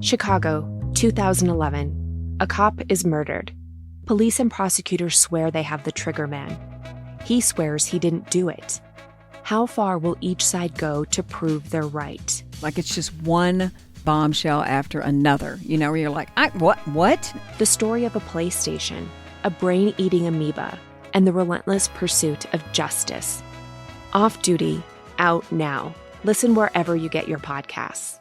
Chicago, 2011. A cop is murdered. Police and prosecutors swear they have the trigger man. He swears he didn't do it. How far will each side go to prove they're right? Like it's just one bombshell after another, where you're like, what? The story of a PlayStation, a brain-eating amoeba, and the relentless pursuit of justice. Off Duty, out now. Listen wherever you get your podcasts.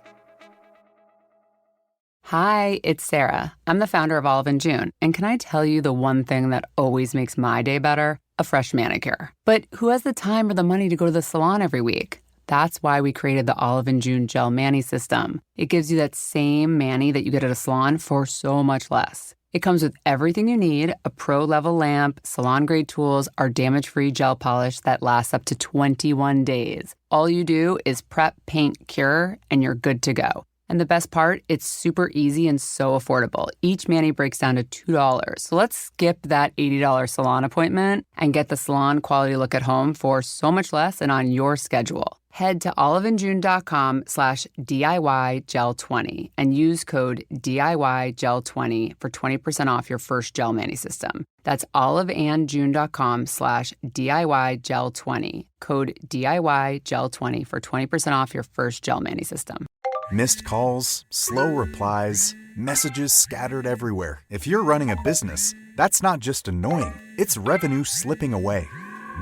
Hi, it's Sarah. I'm the founder of Olive & June. And can I tell you the one thing that always makes my day better? A fresh manicure. But who has the time or the money to go to the salon every week? That's why we created the Olive & June Gel Mani System. It gives you that same mani that you get at a salon for so much less. It comes with everything you need, a pro-level lamp, salon-grade tools, our damage-free gel polish that lasts up to 21 days. All you do is prep, paint, cure, and you're good to go. And the best part, it's super easy and so affordable. Each mani breaks down to $2. So let's skip that $80 salon appointment and get the salon quality look at home for so much less and on your schedule. Head to oliveandjune.com/DIYGel20 and use code DIYGel20 for 20% off your first gel mani system. That's oliveandjune.com/DIYGel20. Code DIYGel20 for 20% off your first gel mani system. Missed calls, slow replies, messages scattered everywhere. If you're running a business, that's not just annoying, it's revenue slipping away.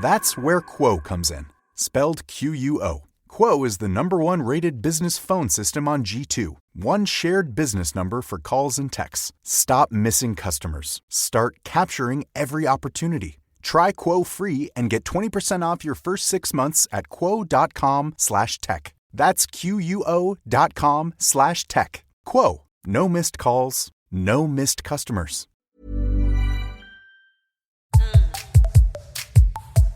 That's where Quo comes in. Spelled Q-U-O. Quo is the #1 rated business phone system on G2. One shared business number for calls and texts. Stop missing customers. Start capturing every opportunity. Try Quo free and get 20% off your first 6 months at quo.com/tech. That's QUO.com/tech. Quo. No missed calls, no missed customers.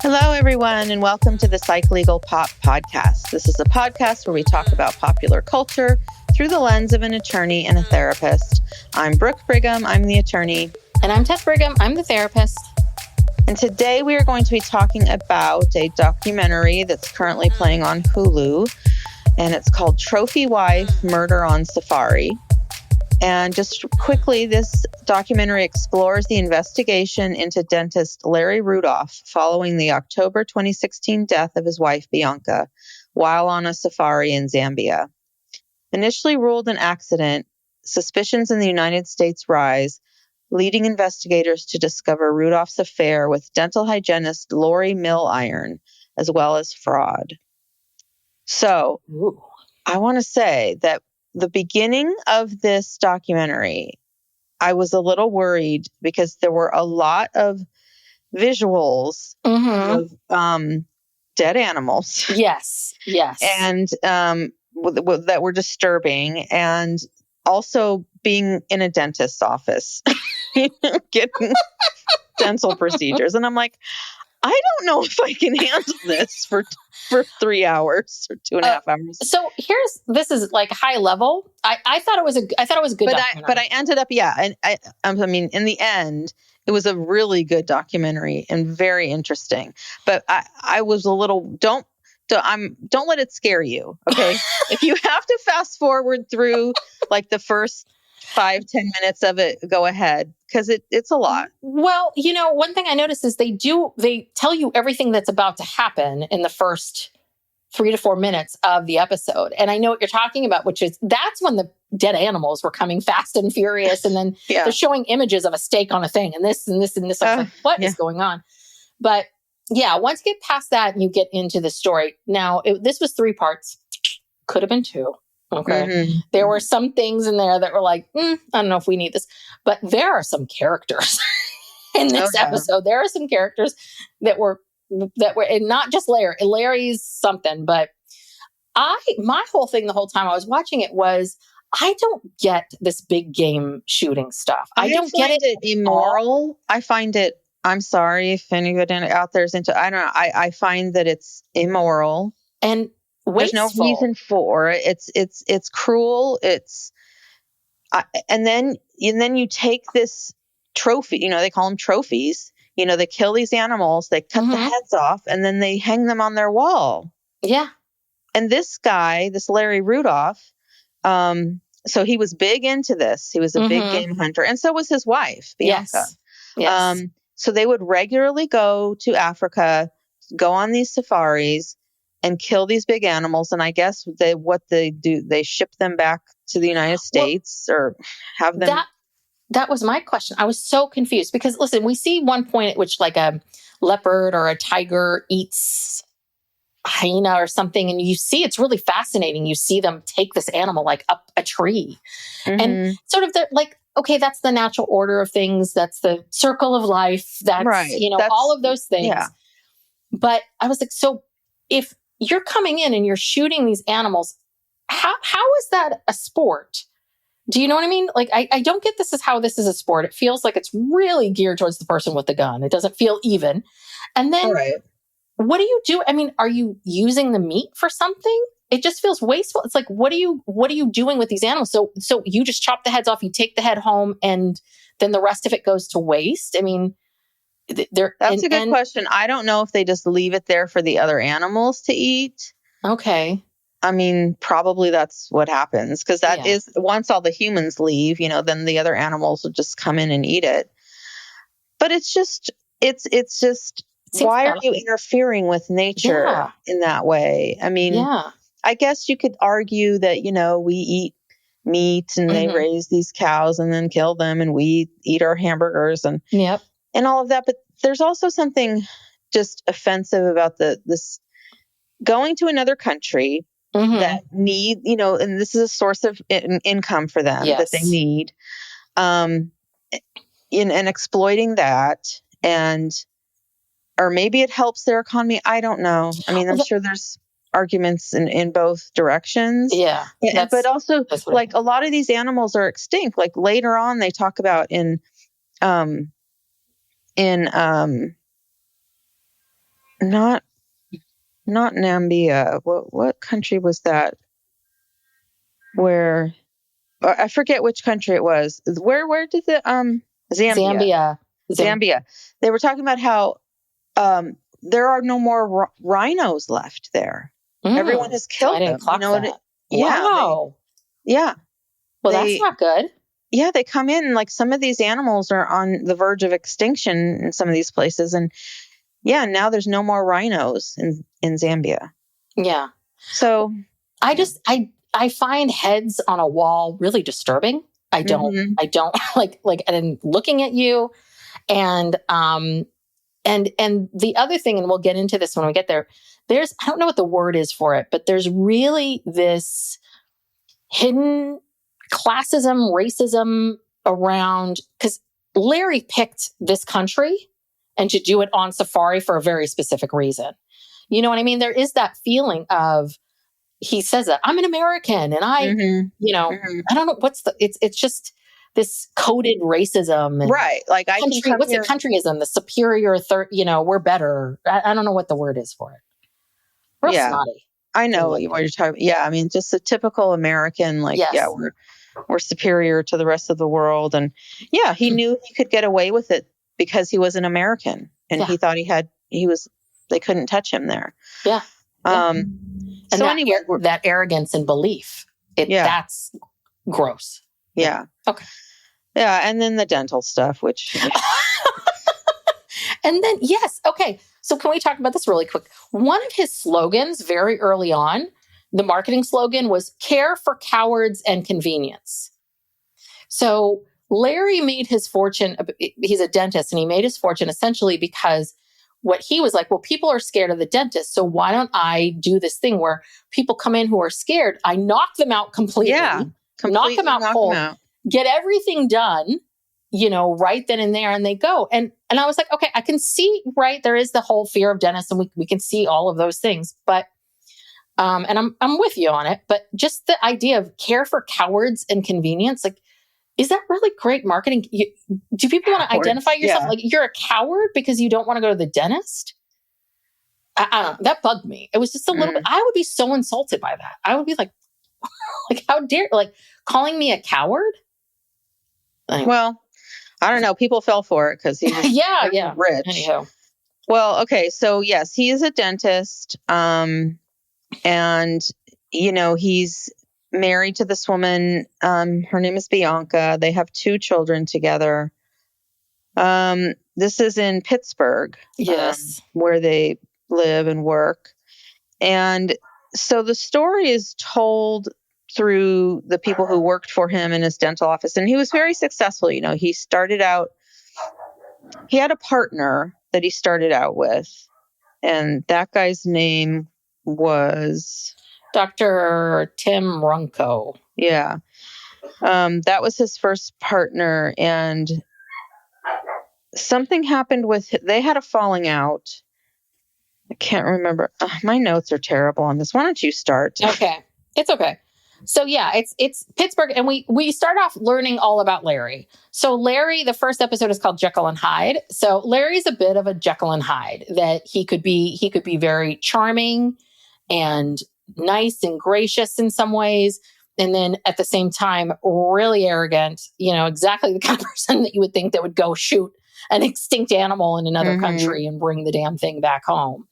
Hello, everyone, and welcome to the Psych Legal Pop Podcast. This is a podcast where we talk about popular culture through the lens of an attorney and a therapist. I'm Brooke Brigham. I'm the attorney. And I'm Tess Brigham. I'm the therapist. And today we are going to be talking about a documentary that's currently playing on Hulu. And it's called Trophy Wife: Murder on Safari. And just quickly, this documentary explores the investigation into dentist Larry Rudolph following the October 2016 death of his wife, Bianca, while on a safari in Zambia. Initially ruled an accident, suspicions in the United States rise, leading investigators to discover Rudolph's affair with dental hygienist Lori Milliron, as well as fraud. So I want to say that the beginning of this documentary, I was a little worried because there were a lot of visuals of dead animals. Yes. And that were disturbing, and also being in a dentist's office, getting dental procedures. And I'm like, I don't know if I can handle this for 3 hours or 2.5 hours. So this is like high level. I thought it was a good documentary. But I ended up, and I mean, in the end, it was a really good documentary and very interesting. But I was a little, don't let it scare you. Okay. If you have to fast forward through like the first 5-10 minutes of it, go ahead, because it's a lot. Well, one thing I noticed is they tell you everything that's about to happen in the first 3 to 4 minutes of the episode. And I know what you're talking about, that's when the dead animals were coming fast and furious. And then they're showing images of a steak on a thing and this and this and this. I was like, what is going on? But yeah, once you get past that and you get into the story. Now, this was 3 parts. Could have been 2. Okay. Mm-hmm. There were some things in there that were like, I don't know if we need this, but there are some characters in this episode. There are some characters that were, and not just Larry. Larry's something, but my whole thing the whole time I was watching it was, I don't get this big game shooting stuff. I don't get it. Immoral. I find it, I'm sorry if anybody out there is into, I don't know. I find that it's immoral. And there's no reason for it. It's cruel. And then you take this trophy, they call them trophies, they kill these animals, they cut the heads off, and then they hang them on their wall. Yeah. And this guy, this Larry Rudolph, so he was big into this. He was a big game hunter. And so was his wife, Bianca. Yes. So they would regularly go to Africa, go on these safaris and kill these big animals. And I guess what they do, they ship them back to the United States or have them. That was my question. I was so confused because listen, we see one point at which like a leopard or a tiger eats hyena or something. And you see, it's really fascinating. You see them take this animal like up a tree and sort of they're like, okay, that's the natural order of things. That's the circle of life. That's, that's, all of those things. Yeah. But I was like, so if you're coming in and you're shooting these animals, how is that a sport? Do you know what I mean? Like, I don't get this as how this is a sport. It feels like it's really geared towards the person with the gun. It doesn't feel even. And then what do you do? I mean, are you using the meat for something? It just feels wasteful. It's like, what are you doing with these animals? So you just chop the heads off, you take the head home, and then the rest of it goes to waste. I mean, that's a good question. I don't know if they just leave it there for the other animals to eat. Okay. I mean, probably that's what happens because that is once all the humans leave, then the other animals will just come in and eat it. But it's just why are you interfering with nature in that way? I mean, I guess you could argue that, we eat meat and they raise these cows and then kill them and we eat our hamburgers and all of that. But there's also something just offensive about this going to another country that need, and this is a source of income for them that they need, and exploiting that or maybe it helps their economy. I don't know. I mean, I'm sure there's arguments in both directions. Yeah. But also like a lot of these animals are extinct. Like later on, they talk about in not Namibia. What country was that? Where I forget which country it was. Where did the Zambia. They were talking about how there are no more rhinos left there. Everyone has killed them. Wow. Well, that's not good. Yeah, they come in like some of these animals are on the verge of extinction in some of these places, and now there's no more rhinos in Zambia. Yeah. So I find heads on a wall really disturbing. I don't like, and looking at you and the other thing, and we'll get into this when we get there, I don't know what the word is for it, but there's really this hidden classism, racism around, because Larry picked this country and to do it on safari for a very specific reason. You know what I mean? There is that feeling of, he says that I'm an American and I don't know it's just this coded racism. And like countryism, the superior we're better. I don't know what the word is for it. Real snotty. I know what you're talking about. Yeah. I mean, just a typical American, we're superior to the rest of the world. And he knew he could get away with it because he was an American and he thought they couldn't touch him there. Yeah. And so that arrogance and belief, that's gross. Yeah. Okay. Yeah. And then the dental stuff, which. And then, yes. Okay. So can we talk about this really quick? One of his slogans very early on, the marketing slogan was care for cowards and convenience. So Larry made his fortune. He's a dentist and he made his fortune essentially because what he was like, well, people are scared of the dentist. So why don't I do this thing where people come in who are scared? I knock them out completely. Knock them out cold, get everything done, right then and there, and they go. And I was like, okay, I can see, right, there is the whole fear of dentists, and we can see all of those things. But and I'm with you on it. But just the idea of care for cowards and convenience, like, is that really great marketing? Do people want to identify yourself like you're a coward because you don't want to go to the dentist? I don't know. That bugged me. It was just a little bit. I would be so insulted by that. I would be like, how dare, calling me a coward? Anyway. Well, I don't know. People fell for it because he was rich. Anyhow. Well, okay. So yes, he is a dentist. And he's married to this woman. Her name is Bianca. They have 2 children together. This is in Pittsburgh, Yes. where they live and work. And so the story is told through the people who worked for him in his dental office. And he was very successful. You know, he had a partner that he started out with. And that guy's name was Dr. Tim Runco. Yeah. That was his first partner. And something happened they had a falling out. I can't remember. My notes are terrible on this. Why don't you start? Okay. It's okay. So yeah, it's Pittsburgh, and we start off learning all about Larry. So Larry, the first episode is called Jekyll and Hyde. So Larry's a bit of a Jekyll and Hyde, that he could be very charming and nice and gracious in some ways, and then at the same time really arrogant, you know, exactly the kind of person that you would think that would go shoot an extinct animal in another country and bring the damn thing back home.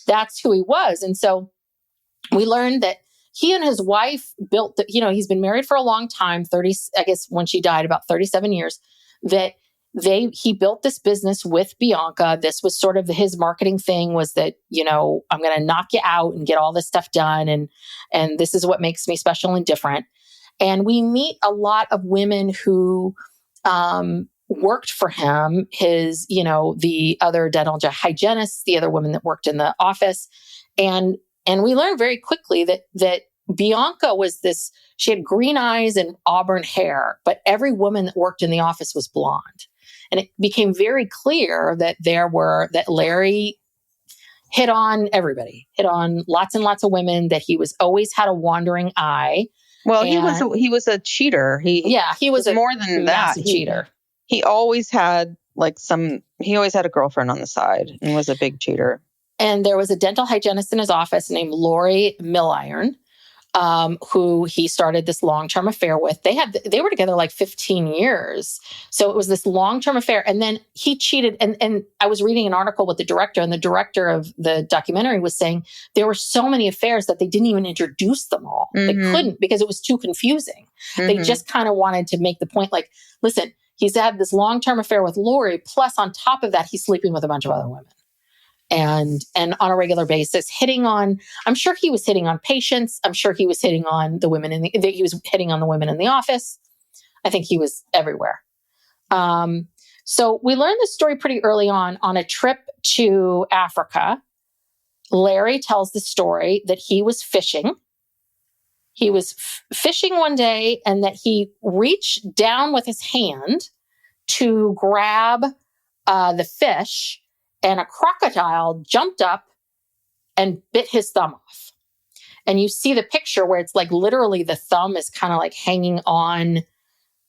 That's who he was. And so we learned that he and his wife built, he's been married for a long time, 30, I guess when she died, about 37 years, that he built this business with Bianca. This was sort of his marketing thing, was that, you know, I'm going to knock you out and get all this stuff done. And this is what makes me special and different. And we meet a lot of women who, worked for him, the other dental hygienists, the other women that worked in the office. And we learned very quickly that Bianca was she had green eyes and auburn hair, but every woman that worked in the office was blonde. And it became very clear that Larry hit on everybody, hit on lots and lots of women, that he was always had a wandering eye. Well, he was a cheater. He was more than that. Cheater. He always had he always had a girlfriend on the side and was a big cheater. And there was a dental hygienist in his office named Lori Milliron, who he started this long-term affair with. They were together like 15 years. So it was this long-term affair. And then he cheated. And I was reading an article with the director, and the director of the documentary was saying there were so many affairs that they didn't even introduce them all. They couldn't, because it was too confusing. They just kind of wanted to make the point, like, listen, he's had this long-term affair with Lori, plus on top of that, he's sleeping with a bunch of other women. And on a regular basis, I'm sure he was hitting on patients. I'm sure he was hitting on the women he was hitting on the women in the office. I think he was everywhere. So we learned this story pretty early on a trip to Africa. Larry tells the story that he was fishing. He was fishing one day, and that he reached down with his hand to grab the fish, and a crocodile jumped up and bit his thumb off. And you see the picture where it's like literally the thumb is kind of like hanging on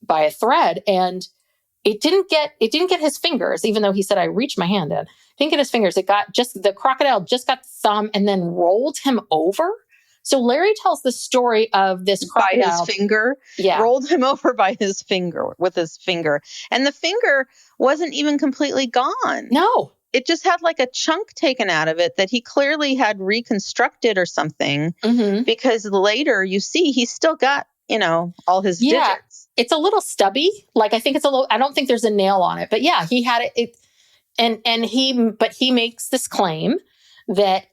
by a thread. And it didn't get his fingers, even though he said, I reached my hand in. Didn't get his fingers. The crocodile just got the thumb and then rolled him over. So Larry tells the story of this crocodile. By his finger? Yeah. Rolled him over by his finger, with his finger. And the finger wasn't even completely gone. No. It just had like a chunk taken out of it that he clearly had reconstructed or something, because later you see he's still got, all his digits. It's a little stubby. Like, I think I don't think there's a nail on it, but yeah, he had it. But he makes this claim that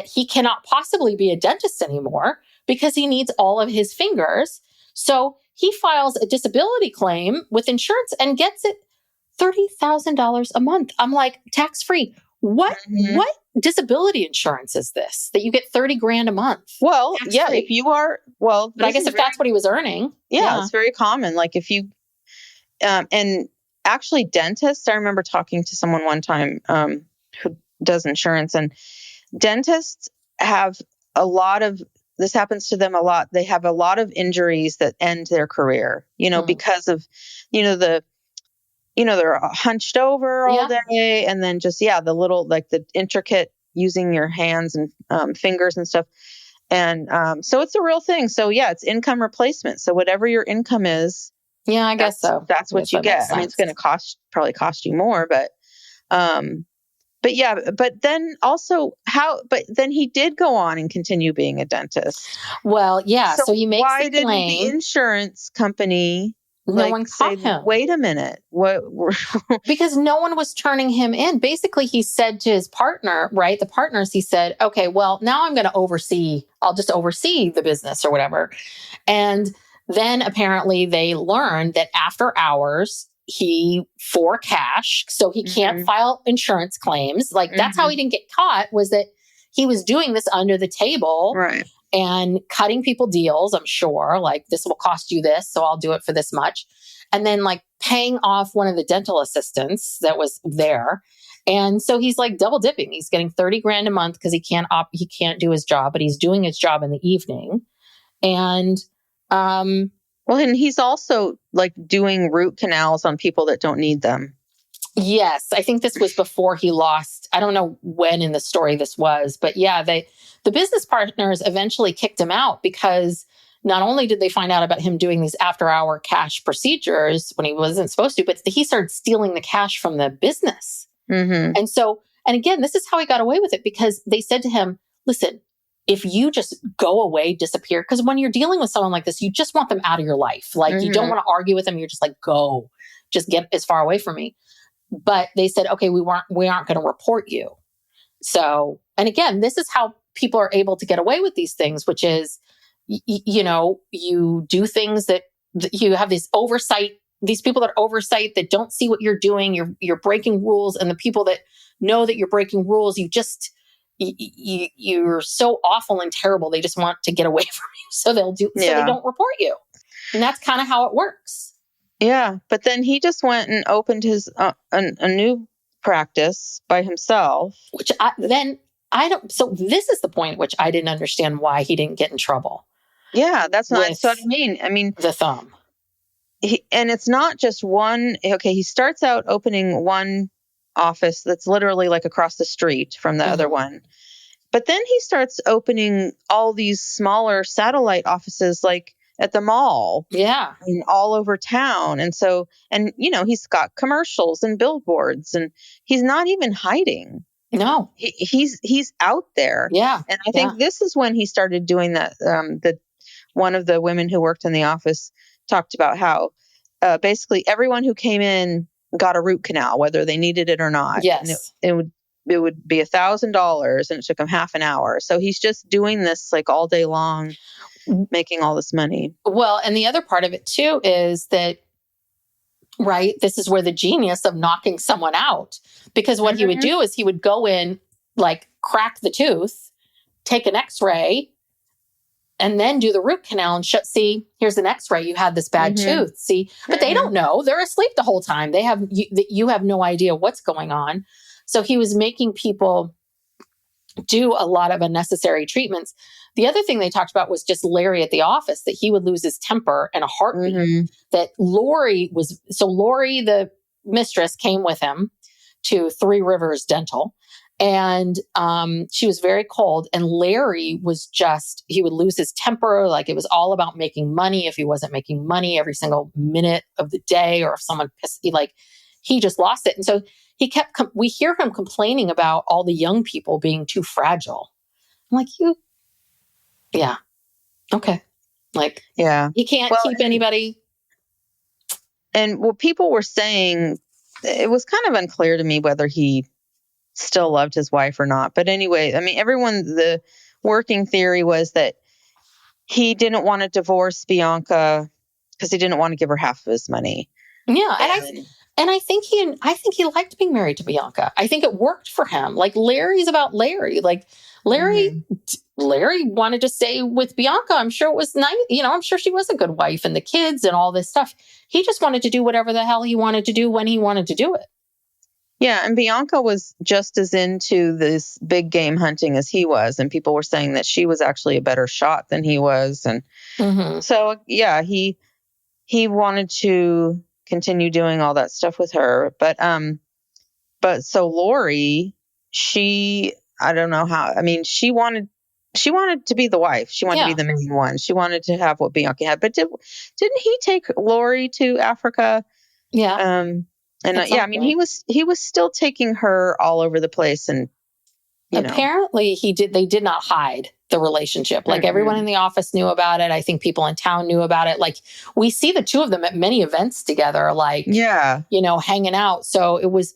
he cannot possibly be a dentist anymore because he needs all of his fingers. So he files a disability claim with insurance and gets it $30,000 a month. I'm like, tax-free. What disability insurance is this that you get $30,000 a month? Well, tax-free? Yeah, if you are, well, but I guess if that's what he was earning. Yeah, it's very common. Like if you, and actually dentists, I remember talking to someone one time who does insurance, and dentists have this happens to them a lot. They have a lot of injuries that end their career, because of, they're hunched over all day, and then just, the little, like the intricate using your hands and fingers and stuff. And so it's a real thing. So it's income replacement. So whatever your income is. Yeah, I guess so. That's what you get. I mean, it's going to probably cost you more, but But yeah, but then also but then he did go on and continue being a dentist. Well, yeah. So he makes why the didn't the claim. insurance company No one say, caught him. wait a minute, what? Because no one was turning him in. Basically, he said to his partner, right? The partners, he said, okay, well, now I'm going to I'll just oversee the business or whatever. And then apparently they learned that after hours, for cash, so he can't file insurance claims. Like that's how he didn't get caught, was that he was doing this under the table. Right. And cutting people deals, I'm sure, like this will cost you this, so I'll do it for this much. And then like paying off one of the dental assistants that was there. And so he's like double dipping. He's getting 30 grand a month because he can't do his job, but he's doing his job in the evening. And well, and he's also like doing root canals on people that don't need them. Yes, I think this was before he lost. I don't know when in the story this was, but yeah, the business partners eventually kicked him out because not only did they find out about him doing these after-hour cash procedures when he wasn't supposed to, but he started stealing the cash from the business. Mm-hmm. And again, this is how he got away with it, because they said to him, listen, if you just go away, disappear, because when you're dealing with someone like this, you just want them out of your life. Like you don't want to argue with them. You're just like, go, just get as far away from me. But they said, okay, we aren't going to report you. So, and again, this is how people are able to get away with these things, which is, you do things that you have this oversight, these people that oversight that don't see what you're doing. You're breaking rules. And the people that know that you're breaking rules, you're so awful and terrible. They just want to get away from you. So so they don't report you. And that's kind of how it works. Yeah, but then he just went and opened his a new practice by himself. Which I don't. So this is the point at which I didn't understand why he didn't get in trouble. Yeah, that's what I mean. I mean, the thumb. And it's not just one. Okay, he starts out opening one office that's literally like across the street from the other one. But then he starts opening all these smaller satellite offices like at the mall. Yeah. And all over town. And so, he's got commercials and billboards, and he's not even hiding. No. He's out there. Yeah. And I think this is when he started doing that. One of the women who worked in the office talked about how basically everyone who came in got a root canal, whether they needed it or not. Yes. And it would be $1,000, and it took him half an hour. So he's just doing this like all day long, making all this money. Well, and the other part of it too is that, right, this is where the genius of knocking someone out, because what he would do is he would go in, like crack the tooth, take an x-ray, and then do the root canal and see, here's an x-ray, you had this bad tooth, see, but they don't know, they're asleep the whole time. You have no idea what's going on. So he was making people do a lot of unnecessary treatments. The other thing they talked about was just Larry at the office, that he would lose his temper in a heartbeat. That Lori, the mistress, came with him to Three Rivers Dental. And she was very cold. And Larry he would lose his temper. Like it was all about making money. If he wasn't making money every single minute of the day, or if someone pissed, he just lost it. And so we hear him complaining about all the young people being too fragile. I'm like, yeah. Okay. Like, yeah, he can't keep anybody. And what people were saying, it was kind of unclear to me whether he still loved his wife or not. But anyway, I mean, the working theory was that he didn't want to divorce Bianca because he didn't want to give her half of his money. Yeah. And I think he liked being married to Bianca. I think it worked for him. Like Larry's about Larry. Like Larry wanted to stay with Bianca. I'm sure it was nice. I'm sure she was a good wife, and the kids and all this stuff. He just wanted to do whatever the hell he wanted to do when he wanted to do it. Yeah. And Bianca was just as into this big game hunting as he was. And people were saying that she was actually a better shot than he was. And so, yeah, he wanted to continue doing all that stuff with her. But so Lori, I don't know how, I mean, she wanted to be the wife. She wanted to be the main one. She wanted to have what Bianca had. But didn't he take Lori to Africa? Yeah. And at some I mean, point. he was still taking her all over the place, and apparently they did not hide the relationship. Like everyone in the office knew about it. I think people in town knew about it. Like we see the two of them at many events together, like, hanging out. So it was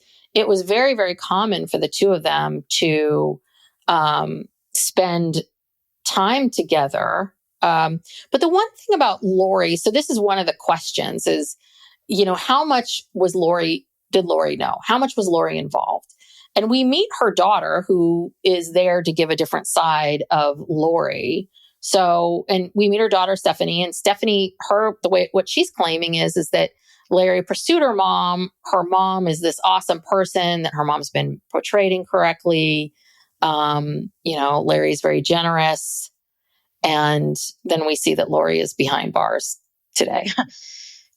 very, very common for the two of them to spend time together. But the one thing about Lori, so this is one of the questions is, how much did Lori know? How much was Lori involved? And we meet her daughter, who is there to give a different side of Lori. So, and we meet her daughter, Stephanie, and Stephanie, what she's claiming is that Larry pursued her mom. Her mom is this awesome person that her mom's been portrayed incorrectly. Larry's very generous. And then we see that Lori is behind bars today.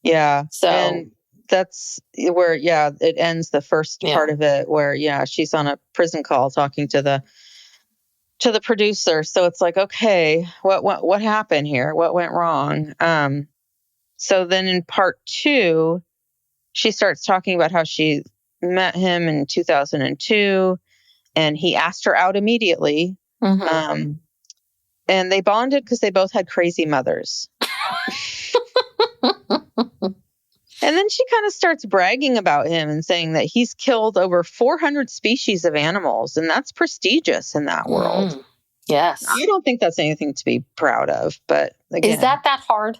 Yeah. So, and that's where, it ends the first part of it where, she's on a prison call talking to the producer. So it's like, okay, what happened here? What went wrong? So then in part 2, she starts talking about how she met him in 2002 and he asked her out immediately. And they bonded because they both had crazy mothers. And then she kind of starts bragging about him and saying that he's killed over 400 species of animals, and that's prestigious in that world. Yes. I don't think that's anything to be proud of, but again. Is that hard?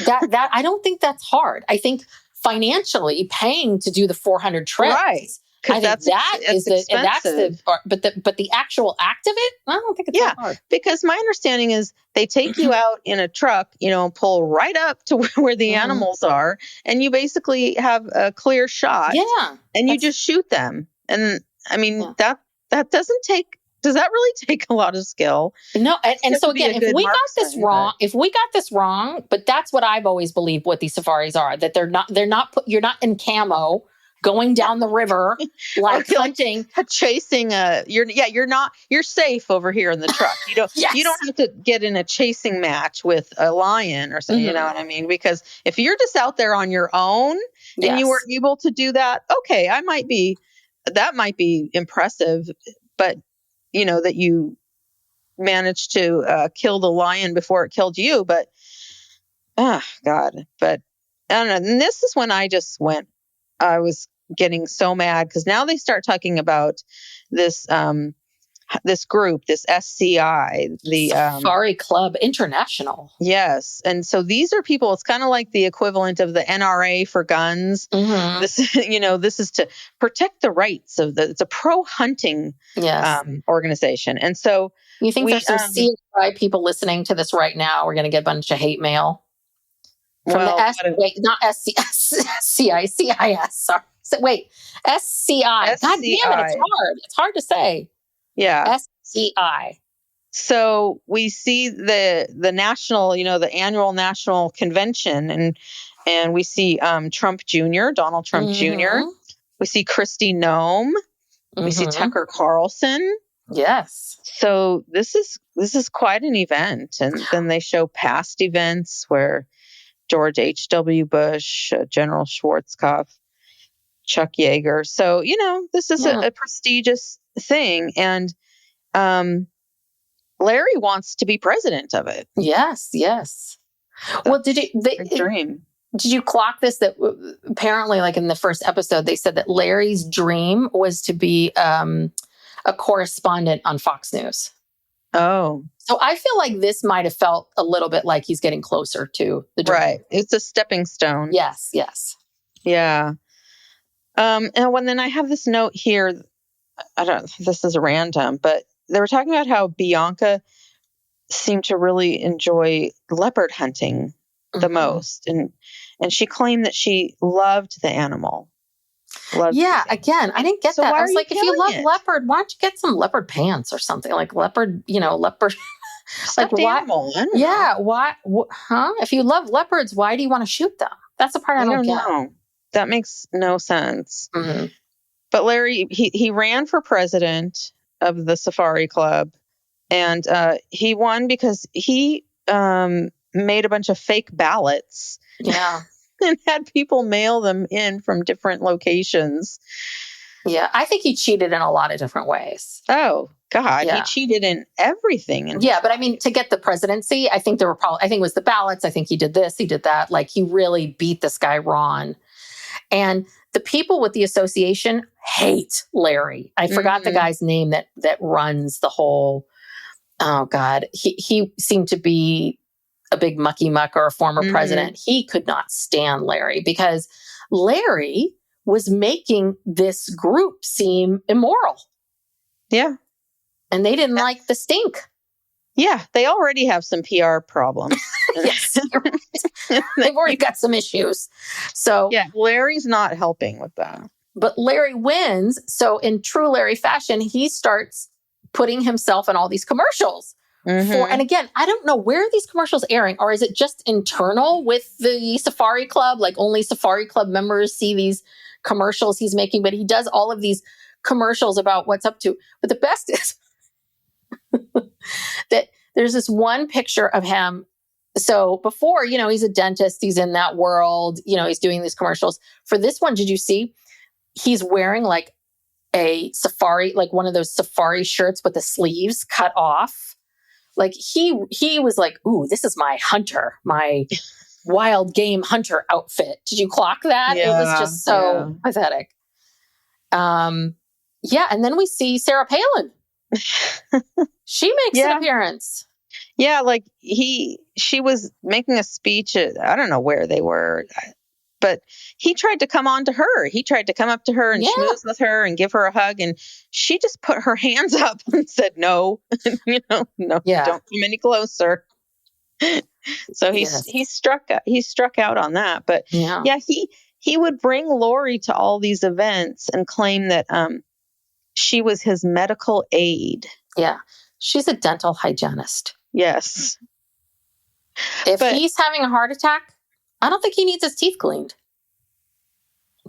That I don't think that's hard. I think financially paying to do the 400 trips. Right. I think but the actual act of it, I don't think it's that hard. Because my understanding is they take you out in a truck, pull right up to where the animals are, and you basically have a clear shot. Yeah. And you just shoot them. And I mean, that does that really take a lot of skill? No. And so again, if we got this wrong, but that's what I've always believed what these safaris are, that you're not in camo going down the river, like hunting, chasing you're safe over here in the truck. You don't have to get in a chasing match with a lion or something. You know what I mean? Because if you're just out there on your own and you were able to do that, okay, that might be impressive, but that you managed to kill the lion before it killed you. But, God, but I don't know. And this is when I was getting so mad because now they start talking about this group, this SCI, the Safari Club International. Yes, and so these are people. It's kind of like the equivalent of the NRA for guns. This is to protect the rights of it's a pro hunting organization. And so you think there's some CSI people listening to this right now? We're going to get a bunch of hate mail from not SCI, CIS. Sorry. So, wait, SCI. God damn it, it's hard. It's hard to say. Yeah. SCI. So we see the national, the annual national convention, and we see Trump Jr., Donald Trump Jr. We see Kristi Noem. We see Tucker Carlson. Yes. So this is quite an event. And then they show past events where George H.W. Bush, General Schwarzkopf, Chuck Yeager. So, this is a prestigious thing. And Larry wants to be president of it. Yes. Well, dream. Did you clock this? That apparently, like in the first episode, they said that Larry's dream was to be a correspondent on Fox News. Oh. So I feel like this might have felt a little bit like he's getting closer to the dream. Right. It's a stepping stone. Yes. Yeah. And then I have this note here. This is random, but they were talking about how Bianca seemed to really enjoy leopard hunting the most. And she claimed that she loved the animal. Again, I didn't get that. I was like, if you love leopard, why don't you get some leopard pants or something like leopard, leopard. Like why? Why? If you love leopards, why do you want to shoot them? That's the part I don't get. Know. That makes no sense. But Larry, he ran for president of the Safari Club, and he won because he made a bunch of fake ballots. Yeah. and had people mail them in from different locations. Yeah, I think he cheated in a lot of different ways. Oh, God. Yeah. He cheated in everything. Yeah, but I mean, to get the presidency, I think I think it was the ballots. I think he did this, he did that. Like, he really beat this guy, Ron. And the people with the association hate Larry. I forgot the guy's name that runs the whole, oh God, he seemed to be a big mucky muck or a former president. He could not stand Larry because Larry was making this group seem immoral. Yeah. And they didn't like the stink. Yeah, they already have some PR problems. Yes, they've already got some issues. So yeah, Larry's not helping with that. But Larry wins. So in true Larry fashion, he starts putting himself in all these commercials. And again, I don't know where are these commercials airing, or is it just internal with the Safari Club? Like, only Safari Club members see these commercials he's making, but he does all of these commercials about what's up to. But the best is that there's this one picture of him. So before, he's a dentist, he's in that world, he's doing these commercials. For this one, did you see? He's wearing like a safari, like one of those safari shirts with the sleeves cut off. Like he was like, ooh, this is my hunter, my wild game hunter outfit. Did you clock that? Yeah, it was just so pathetic. Yeah. And then we see Sarah Palin. She makes an appearance. Yeah, like she was making a speech at, I don't know where they were, but he tried to come on to her. He tried to come up to her and schmooze with her and give her a hug. And she just put her hands up and said, no, no, don't come any closer. So he struck out on that. But he would bring Lori to all these events and claim that she was his medical aide. Yeah. She's a dental hygienist. Yes. If he's having a heart attack, I don't think he needs his teeth cleaned.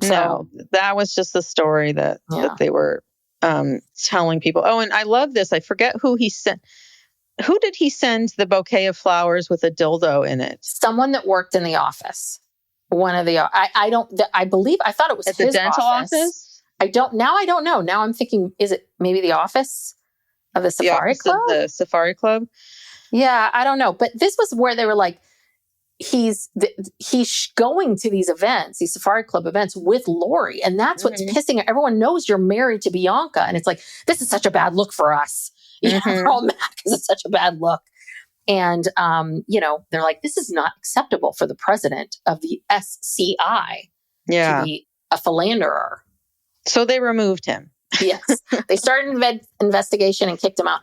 So, no, that was just the story that they were telling people. Oh, and I love this. I forget who he sent. Who did he send the bouquet of flowers with a dildo in it? Someone that worked in the office. One of the, I believe, I thought it was at his the dental office. I don't know. Now I'm thinking, is it maybe the office of the Safari Club? The Safari Club. Yeah, I don't know. But this was where they were like, he's going to these events, these Safari Club events with Lori. And that's what's pissing her. Everyone knows you're married to Bianca. And it's like, this is such a bad look for us. They're all mad because it's such a bad look. And, they're like, this is not acceptable for the president of the SCI to be a philanderer. So they removed him. Yes. They started an investigation and kicked him out.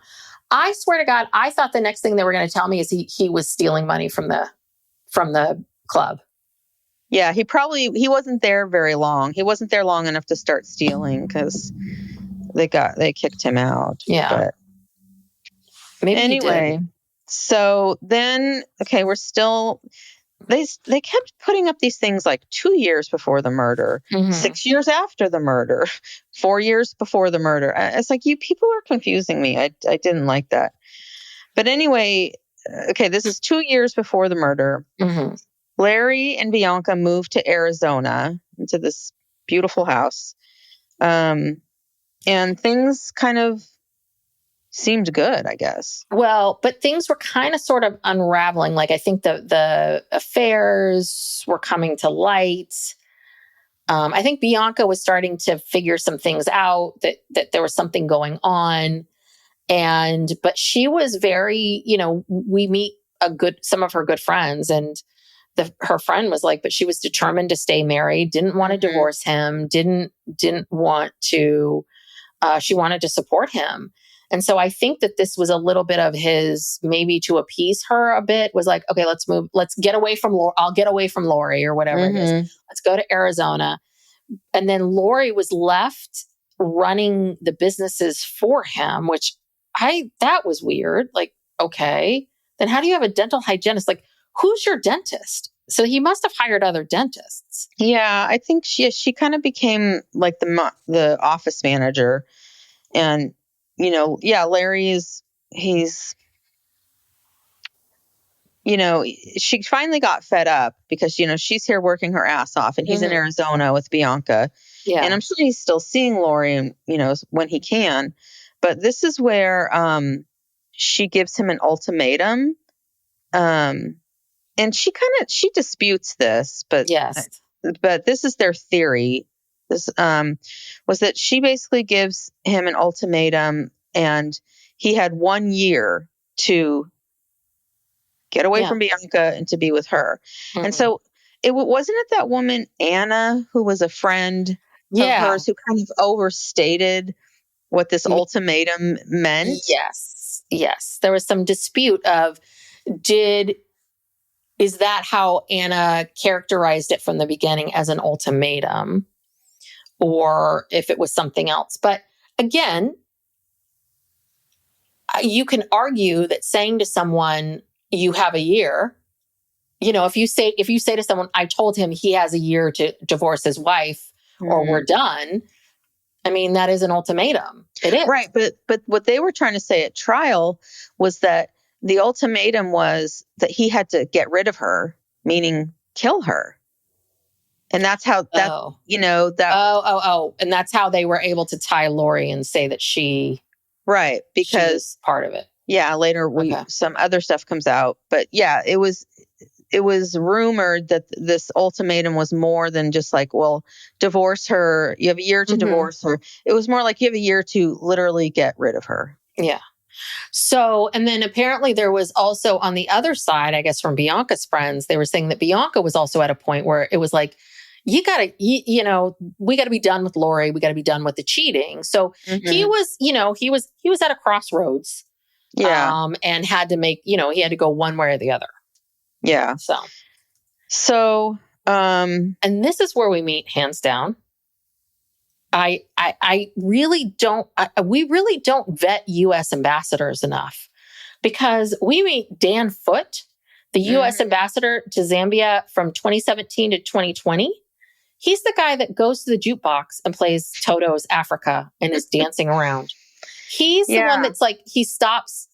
I swear to God, I thought the next thing they were going to tell me is he was stealing money from the club. Yeah, he wasn't there very long. He wasn't there long enough to start stealing because they kicked him out. Yeah. But maybe anyway, so then, okay, we're still, they kept putting up these things like 2 years before the murder, 6 years after the murder, 4 years before the murder. It's like, you people are confusing me. I didn't like that. But anyway, okay, this is 2 years before the murder. Larry and Bianca moved to Arizona into this beautiful house. And things kind of seemed good, I guess. Well, but things were kind of sort of unraveling. Like, I think the affairs were coming to light. I think Bianca was starting to figure some things out, that there was something going on. But she was very, we meet some of her good friends, and her friend was like, but she was determined to stay married, didn't want to divorce him, didn't want to, she wanted to support him. And so I think that this was a little bit of his, maybe to appease her a bit, was like, okay, let's move, let's get away from Lori. I'll get away from Lori or whatever it is. Let's go to Arizona. And then Lori was left running the businesses for him, which that was weird. Like, okay, then how do you have a dental hygienist? Like, who's your dentist? So he must have hired other dentists. Yeah, I think she kind of became like the office manager. And, Larry's, she finally got fed up because, she's here working her ass off and he's in Arizona with Bianca. Yeah. And I'm sure he's still seeing Lori and, when he can. But this is where she gives him an ultimatum. And she disputes this, but yes. But this is their theory. This was that she basically gives him an ultimatum and he had 1 year to get away from Bianca and to be with her. And so wasn't it that woman, Anna, who was a friend of hers who kind of overstated what this ultimatum meant? Yes. Yes. There was some dispute of is that how Anna characterized it from the beginning as an ultimatum or if it was something else. But again, you can argue that saying to someone, you have a year, if you say to someone, I told him he has a year to divorce his wife or we're done. I mean, that is an ultimatum. It is. Right. But what they were trying to say at trial was that the ultimatum was that he had to get rid of her, meaning kill her. And that's how that. And that's how they were able to tie Lori and say that right. Because she was part of it. Yeah. Later some other stuff comes out, but yeah, it was rumored that this ultimatum was more than just like, well, divorce her. You have a year to divorce her. It was more like you have a year to literally get rid of her. Yeah. So, and then apparently there was also on the other side, I guess from Bianca's friends, they were saying that Bianca was also at a point where it was like, we got to be done with Lori. We got to be done with the cheating. So he was, he was at a crossroads. Yeah. And had to make, he had to go one way or the other. Yeah. So, and this is where we meet, hands down. I really don't, we really don't vet U.S. ambassadors enough because we meet Dan Foote, the U.S. ambassador to Zambia from 2017 to 2020. He's the guy that goes to the jukebox and plays Toto's Africa and is dancing around. He's the one that's like, he stops.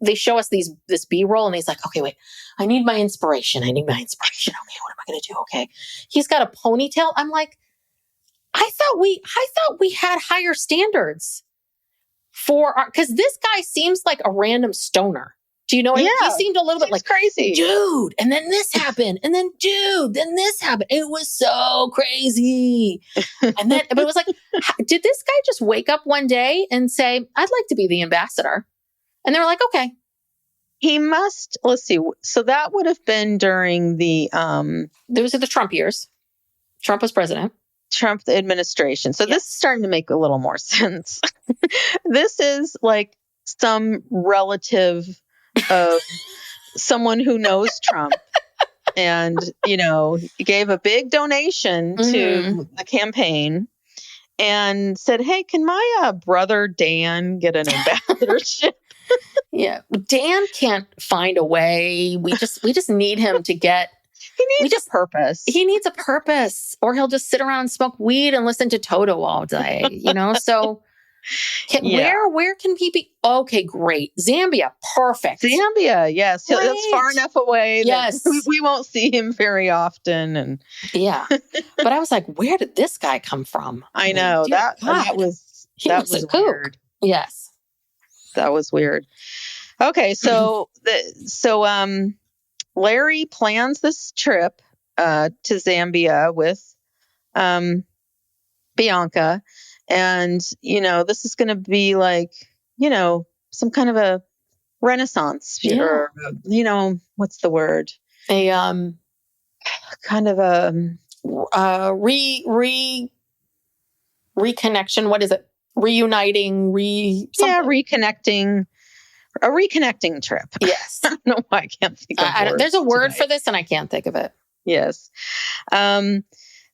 They show us this B-roll and he's like, okay, wait, I need my inspiration. Okay, what am I going to do? Okay. He's got a ponytail. I'm like, I thought we had higher standards because this guy seems like a random stoner. Do you know what I mean? He seemed a little bit like crazy, dude. And then this happened. And then dude, then this happened. It was so crazy. And then, but it was like, did this guy just wake up one day and say, I'd like to be the ambassador? And they were like, okay. He must, let's see. So that would have been during those are the Trump years. Trump was president. Trump administration. So this is starting to make a little more sense. This is like some relative of someone who knows Trump and, gave a big donation to the campaign and said, hey, can my brother Dan get an ambassadorship? Yeah. Dan can't find a way. We just need him to get He needs a purpose. He needs a purpose, or he'll just sit around and smoke weed and listen to Toto all day, So where can he be? Okay, great. Zambia, perfect. Zambia, yes. Right. That's far enough away yes. that we won't see him very often. And yeah. But I was like, where did this guy come from? I know. That was weird. Yes. That was weird. Okay, so Larry plans this trip to Zambia with Bianca. And, this is going to be like, some kind of a renaissance or, what's the word? A kind of a reconnection. What is it? Reuniting, reconnecting. A reconnecting trip. Yes. I don't know why I can't think of words there's a word today for this and I can't think of it. Yes.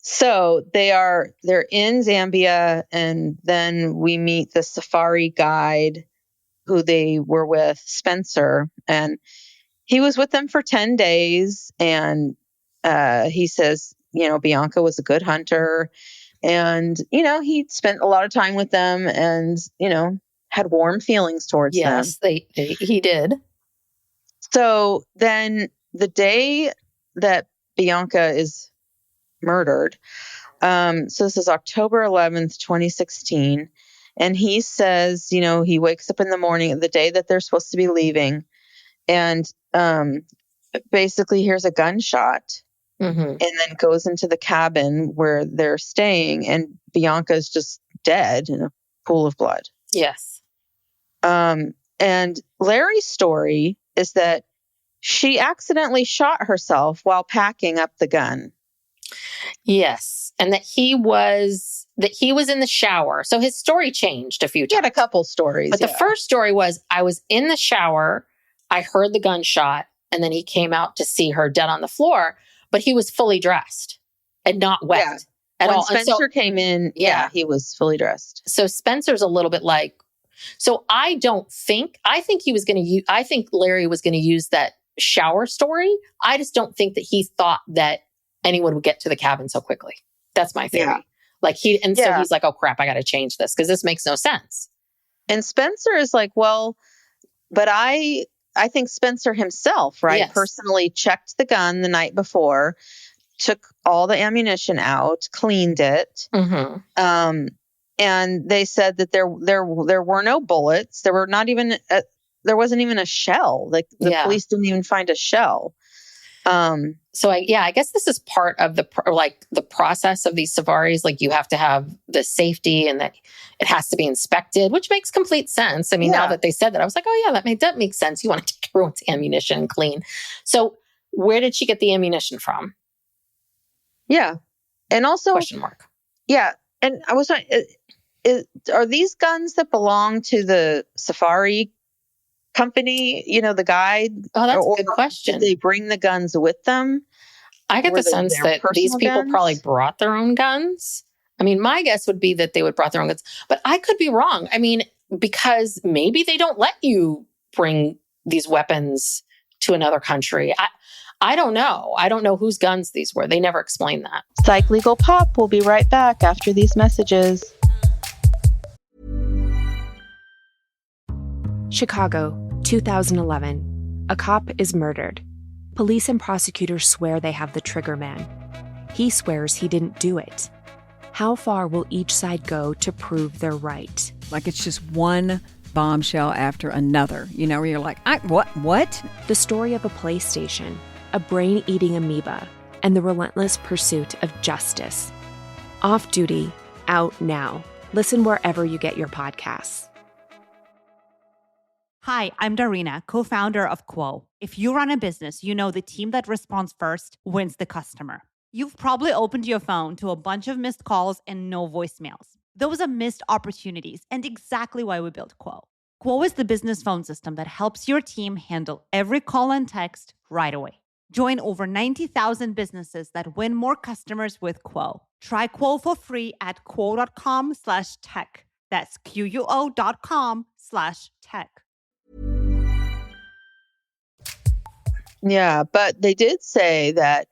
So they're in Zambia, and then we meet the safari guide who they were with, Spencer, and he was with them for 10 days. And he says, Bianca was a good hunter, and, he spent a lot of time with them and, had warm feelings towards them. Yes, he did. So then the day that Bianca is murdered, so this is October 11th, 2016. And he says, he wakes up in the morning, the day that they're supposed to be leaving, and basically hears a gunshot and then goes into the cabin where they're staying, and Bianca's just dead in a pool of blood. Yes. And Larry's story is that she accidentally shot herself while packing up the gun. Yes. And that he was in the shower. So his story changed a few times. He had a couple stories. But the first story was, I was in the shower, I heard the gunshot, and then he came out to see her dead on the floor, but he was fully dressed and not wet at all. When Spencer came in, he was fully dressed. So Spencer's a little bit like, I think Larry was going to use that shower story. I just don't think that he thought that anyone would get to the cabin so quickly. That's my theory. Yeah. So he's like, oh crap, I got to change this because this makes no sense. And Spencer is like, well, but I think Spencer himself, right, Yes. personally checked the gun the night before, took all the ammunition out, cleaned it. And they said that there were no bullets. There wasn't even a shell. Like the police didn't even find a shell. I guess this is part of the process of these safaris. Like you have to have the safety and that it has to be inspected, which makes complete sense. I mean, now that they said that, I was like, oh yeah, that makes sense. You want to take everyone's ammunition and clean. So where did she get the ammunition from? Yeah. And also question mark. Yeah. And I was like, are these guns that belong to the safari company, the guide? Oh, that's a good question. Did they bring the guns with them? I get the sense that these people probably brought their own guns. I mean, my guess would be that they would brought their own guns, but I could be wrong. I mean, because maybe they don't let you bring these weapons to another country. I don't know. I don't know whose guns these were. They never explained that. Psych Legal Pop will be right back after these messages. Chicago, 2011. A cop is murdered. Police and prosecutors swear they have the trigger man. He swears he didn't do it. How far will each side go to prove they're right? Like it's just one bombshell after another, where you're like, what? The story of a PlayStation, a brain-eating amoeba, and the relentless pursuit of justice. Off Duty, out now. Listen wherever you get your podcasts. Hi, I'm Darina, co-founder of Quo. If you run a business, you know the team that responds first wins the customer. You've probably opened your phone to a bunch of missed calls and no voicemails. Those are missed opportunities and exactly why we built Quo. Quo is the business phone system that helps your team handle every call and text right away. Join over 90,000 businesses that win more customers with Quo. Try Quo for free at quo.com/tech. That's quo.com/tech. Yeah, but they did say that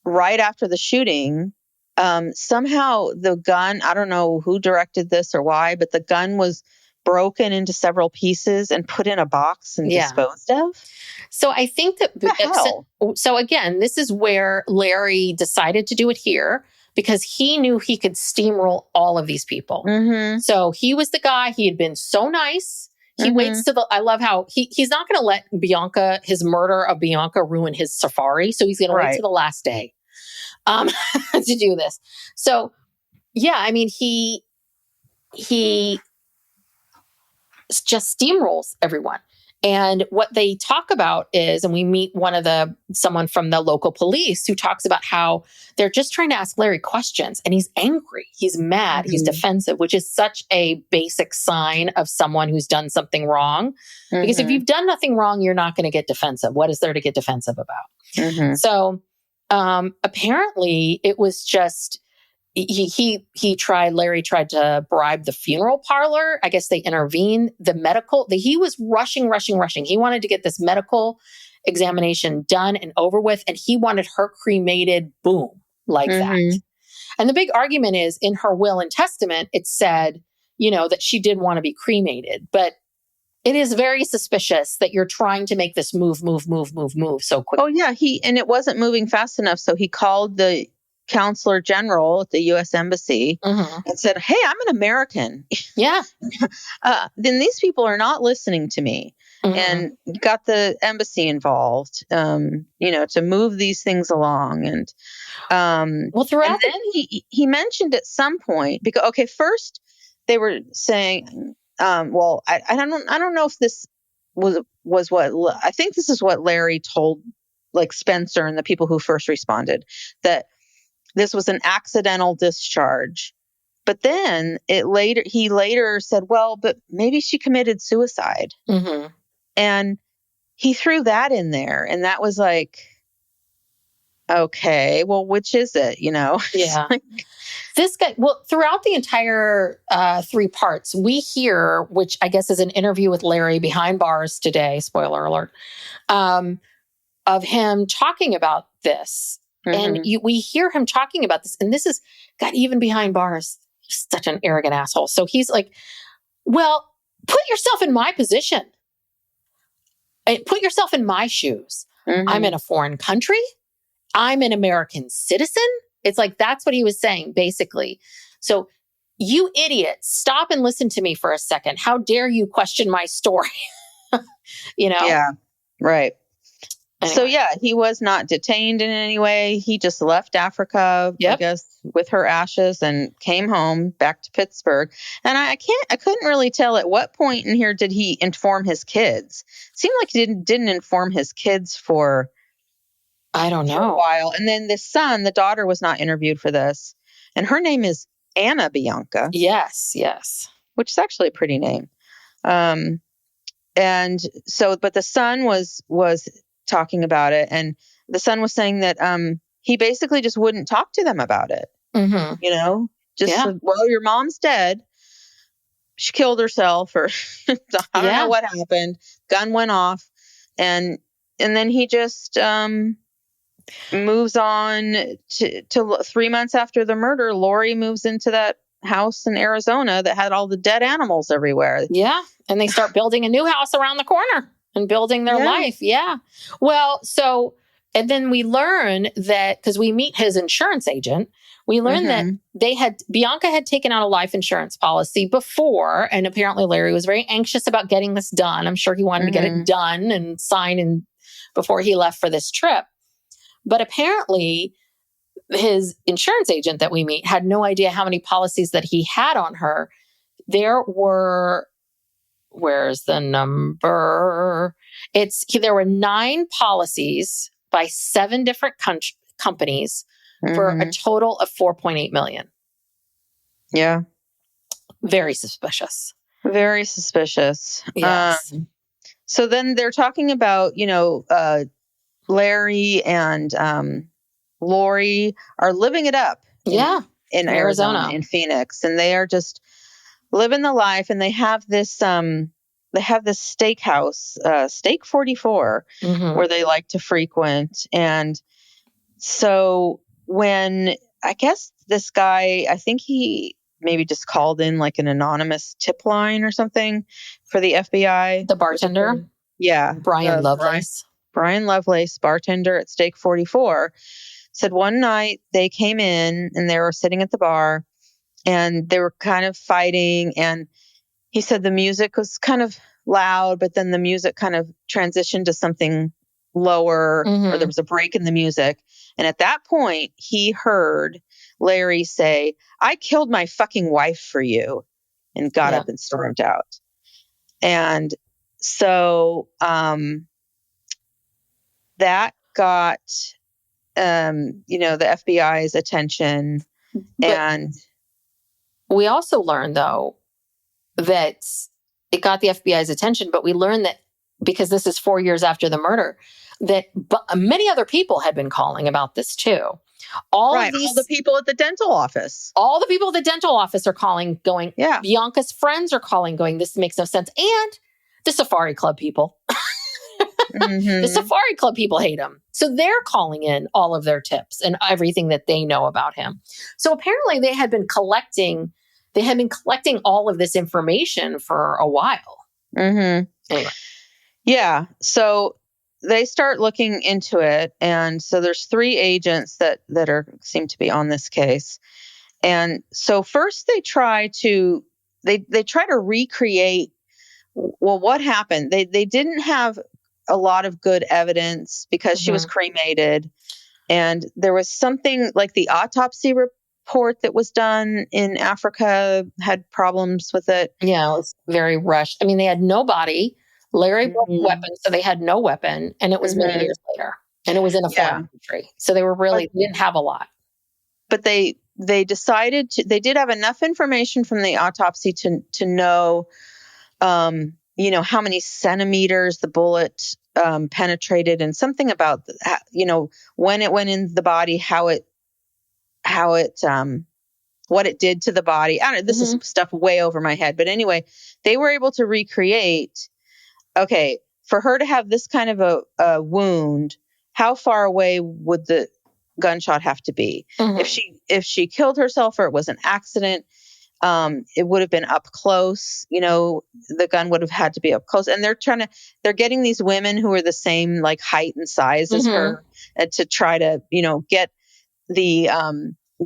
right after the shooting, somehow the gun, I don't know who directed this or why, but the gun was broken into several pieces and put in a box and disposed of. So I think that, so again, this is where Larry decided to do it here because he knew he could steamroll all of these people. So he was the guy, he had been so nice. He waits to I love how he's not going to let his murder of Bianca ruin his safari. So he's going to wait to the last day to do this. So yeah, I mean, he just steamrolls everyone. And what they talk about is, and we meet someone from the local police who talks about how they're just trying to ask Larry questions and he's angry, he's mad, he's defensive, which is such a basic sign of someone who's done something wrong. Because if you've done nothing wrong, you're not going to get defensive. What is there to get defensive about? So apparently it was just, Larry tried to bribe the funeral parlor. I guess they intervened. He was rushing. He wanted to get this medical examination done and over with. And he wanted her cremated, boom, like that. And the big argument is in her will and testament, it said, that she did want to be cremated, but It is very suspicious that you're trying to make this move so quick. Oh yeah, and it wasn't moving fast enough, so he called the Counselor General at the U.S. Embassy and said, "Hey, I'm an American. Yeah. Then these people are not listening to me," and got the embassy involved, to move these things along. And throughout, and then he mentioned at some point, because first they were saying, I don't know if this was what I think this is what Larry told like Spencer and the people who first responded, that this was an accidental discharge. But then he later said, well, but maybe she committed suicide. And he threw that in there. And that was like, okay, well, which is it? Yeah. This guy, throughout the entire 3 parts, we hear, which I guess is an interview with Larry behind bars today, spoiler alert, of him talking about this. And we hear him talking about this. And this is, God, even behind bars, he's such an arrogant asshole. So he's like, well, put yourself in my position. Put yourself in my shoes. I'm in a foreign country. I'm an American citizen. It's like, that's what he was saying, basically. So you idiot, stop and listen to me for a second. How dare you question my story? Yeah, right. Anyway. So yeah, he was not detained in any way. He just left Africa, I guess, with her ashes and came home back to Pittsburgh. And I couldn't really tell at what point in here did he inform his kids. It seemed like he didn't inform his kids for, I don't know, a while. And then the daughter was not interviewed for this. And her name is Anna Bianca. Yes. Which is actually a pretty name. And so, but the son was talking about it, and the son was saying that he basically just wouldn't talk to them about it. Said, well, your mom's dead. She killed herself, or I don't know what happened. Gun went off, and then he just moves on to 3 months after the murder. Lori moves into that house in Arizona that had all the dead animals everywhere. Yeah, and they start building a new house around the corner and building their life. Yeah. Well, so, and then we learn that, because we meet his insurance agent, we learn that Bianca had taken out a life insurance policy before, and apparently Larry was very anxious about getting this done. I'm sure he wanted to get it done and signed before he left for this trip. But apparently his insurance agent that we meet had no idea how many policies that he had on her. There were, where's the number? There were 9 policies by 7 different companies for a total of $4.8 million. Yeah. Very suspicious. Very suspicious. Yes. So then they're talking about, Larry and Lori are living it up. In Arizona, in Phoenix. And they are just living the life. And they have this steakhouse, Steak 44, where they like to frequent. And so when, I guess this guy, I think he maybe just called in like an anonymous tip line or something for the FBI. The bartender? Yeah. Brian Lovelace. Brian Lovelace, bartender at Steak 44, said one night they came in and they were sitting at the bar and they were kind of fighting. And he said the music was kind of loud, but then the music kind of transitioned to something lower, or there was a break in the music. And at that point, he heard Larry say, "I killed my fucking wife for you," and got up and stormed out. And so that got, the FBI's attention. And we also learned, though, that it got the FBI's attention, but we learned that, because this is 4 years after the murder, that many other people had been calling about this too. All the people at the dental office. All the people at the dental office are calling, going, Bianca's friends are calling, going, this makes no sense. And the Safari Club people. The Safari Club people hate him. So they're calling in all of their tips and everything that they know about him. So apparently they had been collecting all of this information for a while. Anyway. Yeah. So they start looking into it. And so there's 3 agents that seem to be on this case. And so first they try to recreate, well, what happened. They didn't have a lot of good evidence because she was cremated. And there was something like the autopsy report that was done in Africa had problems with it. Yeah, it was very rushed. I mean, they had no body. Larry brought a weapon, so they had no weapon. And it was many years later. And it was in a foreign country. So they were they didn't have a lot. But they decided they did have enough information from the autopsy to know, how many centimeters the bullet penetrated, and something about, when it went in the body, what it did to the body. I don't know. This is stuff way over my head. But anyway, they were able to recreate, okay, for her to have this kind of a wound, how far away would the gunshot have to be? If she killed herself or it was an accident, it would have been up close. The gun would have had to be up close. And they're getting these women who are the same like height and size as her, to try to, get the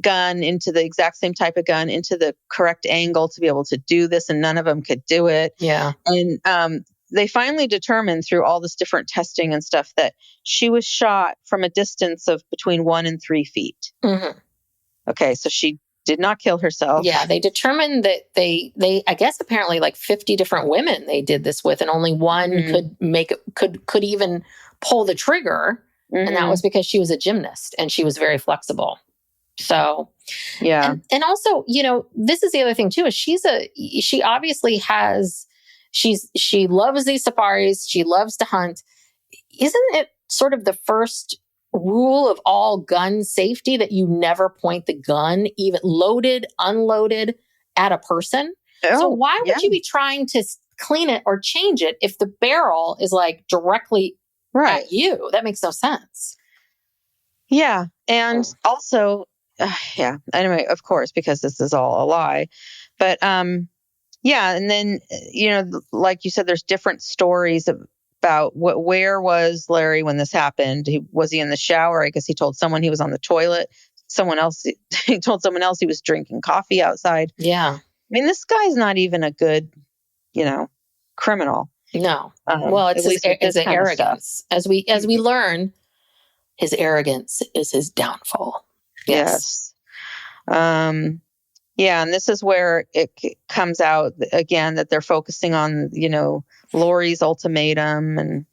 gun into the exact same type of gun into the correct angle to be able to do this. And none of them could do it. Yeah. And they finally determined through all this different testing and stuff that she was shot from a distance of between 1 and 3 feet. Okay. So she did not kill herself. Yeah. They determined that they, I guess apparently like 50 different women they did this with, and only one could even pull the trigger. And that was because she was a gymnast and she was very flexible. So, yeah. And also, this is the other thing too, is she obviously has, she loves these safaris. She loves to hunt. Isn't it sort of the first rule of all gun safety that you never point the gun, even loaded, unloaded, at a person? So why would you be trying to clean it or change it if the barrel is like directly at you? That makes no sense. Yeah. And also, anyway, of course, because this is all a lie. But yeah. And then, like you said, there's different stories about where was Larry when this happened. Was he in the shower? I guess he told someone he was on the toilet. He told someone else he was drinking coffee outside. Yeah. I mean, this guy's not even a good, criminal. No. Well, it's his arrogance. As we learn, his arrogance is his downfall. Yes. Yeah. And this is where it comes out again that they're focusing on, Lori's ultimatum, and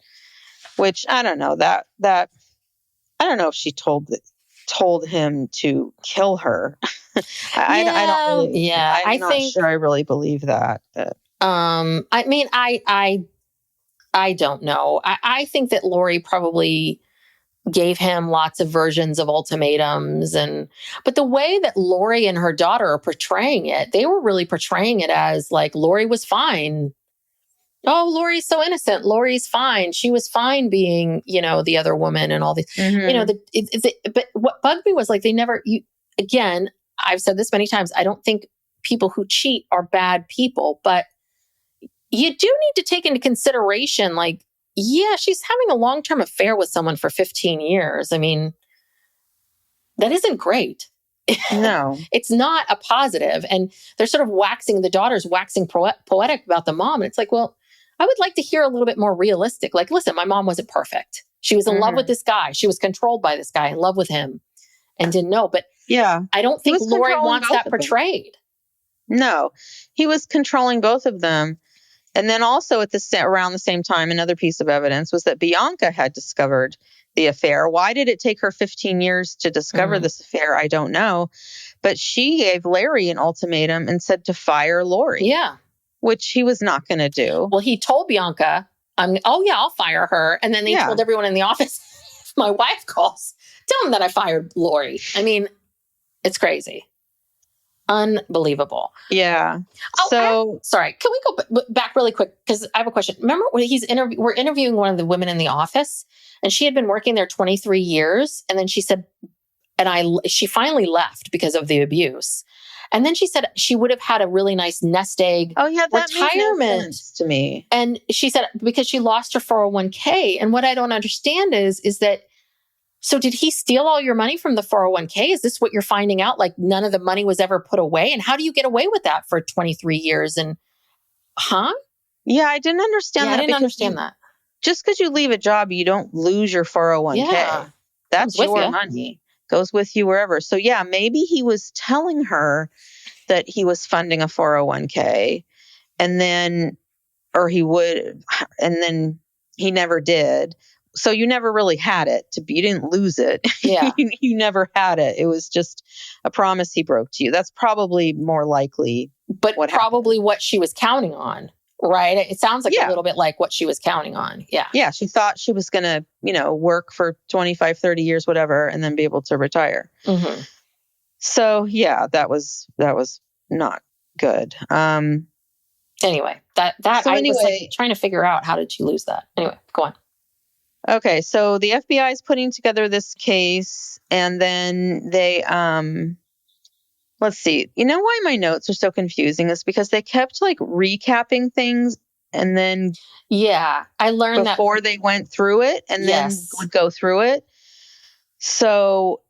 which I don't know that I don't know if she told him to kill her. I don't really, I'm not sure I really believe that. But. I mean, I don't know. I think that Lori probably gave him lots of versions of ultimatums, but the way that Lori and her daughter are portraying it, they were really portraying it as like Lori was fine. Oh, Lori's so innocent. Lori's fine. She was fine being, the other woman and all these, but what bugged me was like, they never, again, I've said this many times. I don't think people who cheat are bad people, but you do need to take into consideration, like, yeah, she's having a long-term affair with someone for 15 years. I mean, that isn't great. No. It's not a positive. And they're sort of the daughter's waxing poetic about the mom. And it's like, well, I would like to hear a little bit more realistic. Like, listen, my mom wasn't perfect. She was in love with this guy. She was controlled by this guy, in love with him, and didn't know. But yeah, I don't think Lori wants that portrayed. No, he was controlling both of them. And then also around the same time, another piece of evidence was that Bianca had discovered the affair. Why did it take her 15 years to discover this affair? I don't know. But she gave Larry an ultimatum and said to fire Lori. Yeah. Which he was not going to do. Well, he told Bianca, I'll fire her. And then they told everyone in the office, if my wife calls, tell him that I fired Lori. I mean, it's crazy. Unbelievable. Yeah. Sorry. Can we go back really quick? Because I have a question. Remember when we're interviewing one of the women in the office, and she had been working there 23 years. And then she said, she finally left because of the abuse. And then she said she would have had a really nice nest egg Oh yeah, that made no retirement sense to me. And she said, because she lost her 401k. And what I don't understand is that, so did he steal all your money from the 401k? Is this what you're finding out? Like none of the money was ever put away? And how do you get away with that for 23 years? And Yeah, I didn't understand that. I didn't understand that. Just because you leave a job, you don't lose your 401k. Yeah. That's your money. Goes with you wherever. So yeah, maybe he was telling her that he was funding a 401k and then, or he would, and then he never did. So you never really had it. You didn't lose it. Yeah. You never had it. It was just a promise he broke to you. That's probably more likely. But probably what she was counting on, right? It sounds like a little bit like what she was counting on. Yeah. Yeah. She thought she was going to, work for 25, 30 years, whatever, and then be able to retire. Mm-hmm. So yeah, that was not good. Anyway, I was like trying to figure out, how did she lose that? Anyway, go on. Okay, so the FBI is putting together this case, and then they, let's see. You know why my notes are so confusing is because they kept like recapping things, and then I learned before they went through it, and then would go through it. So,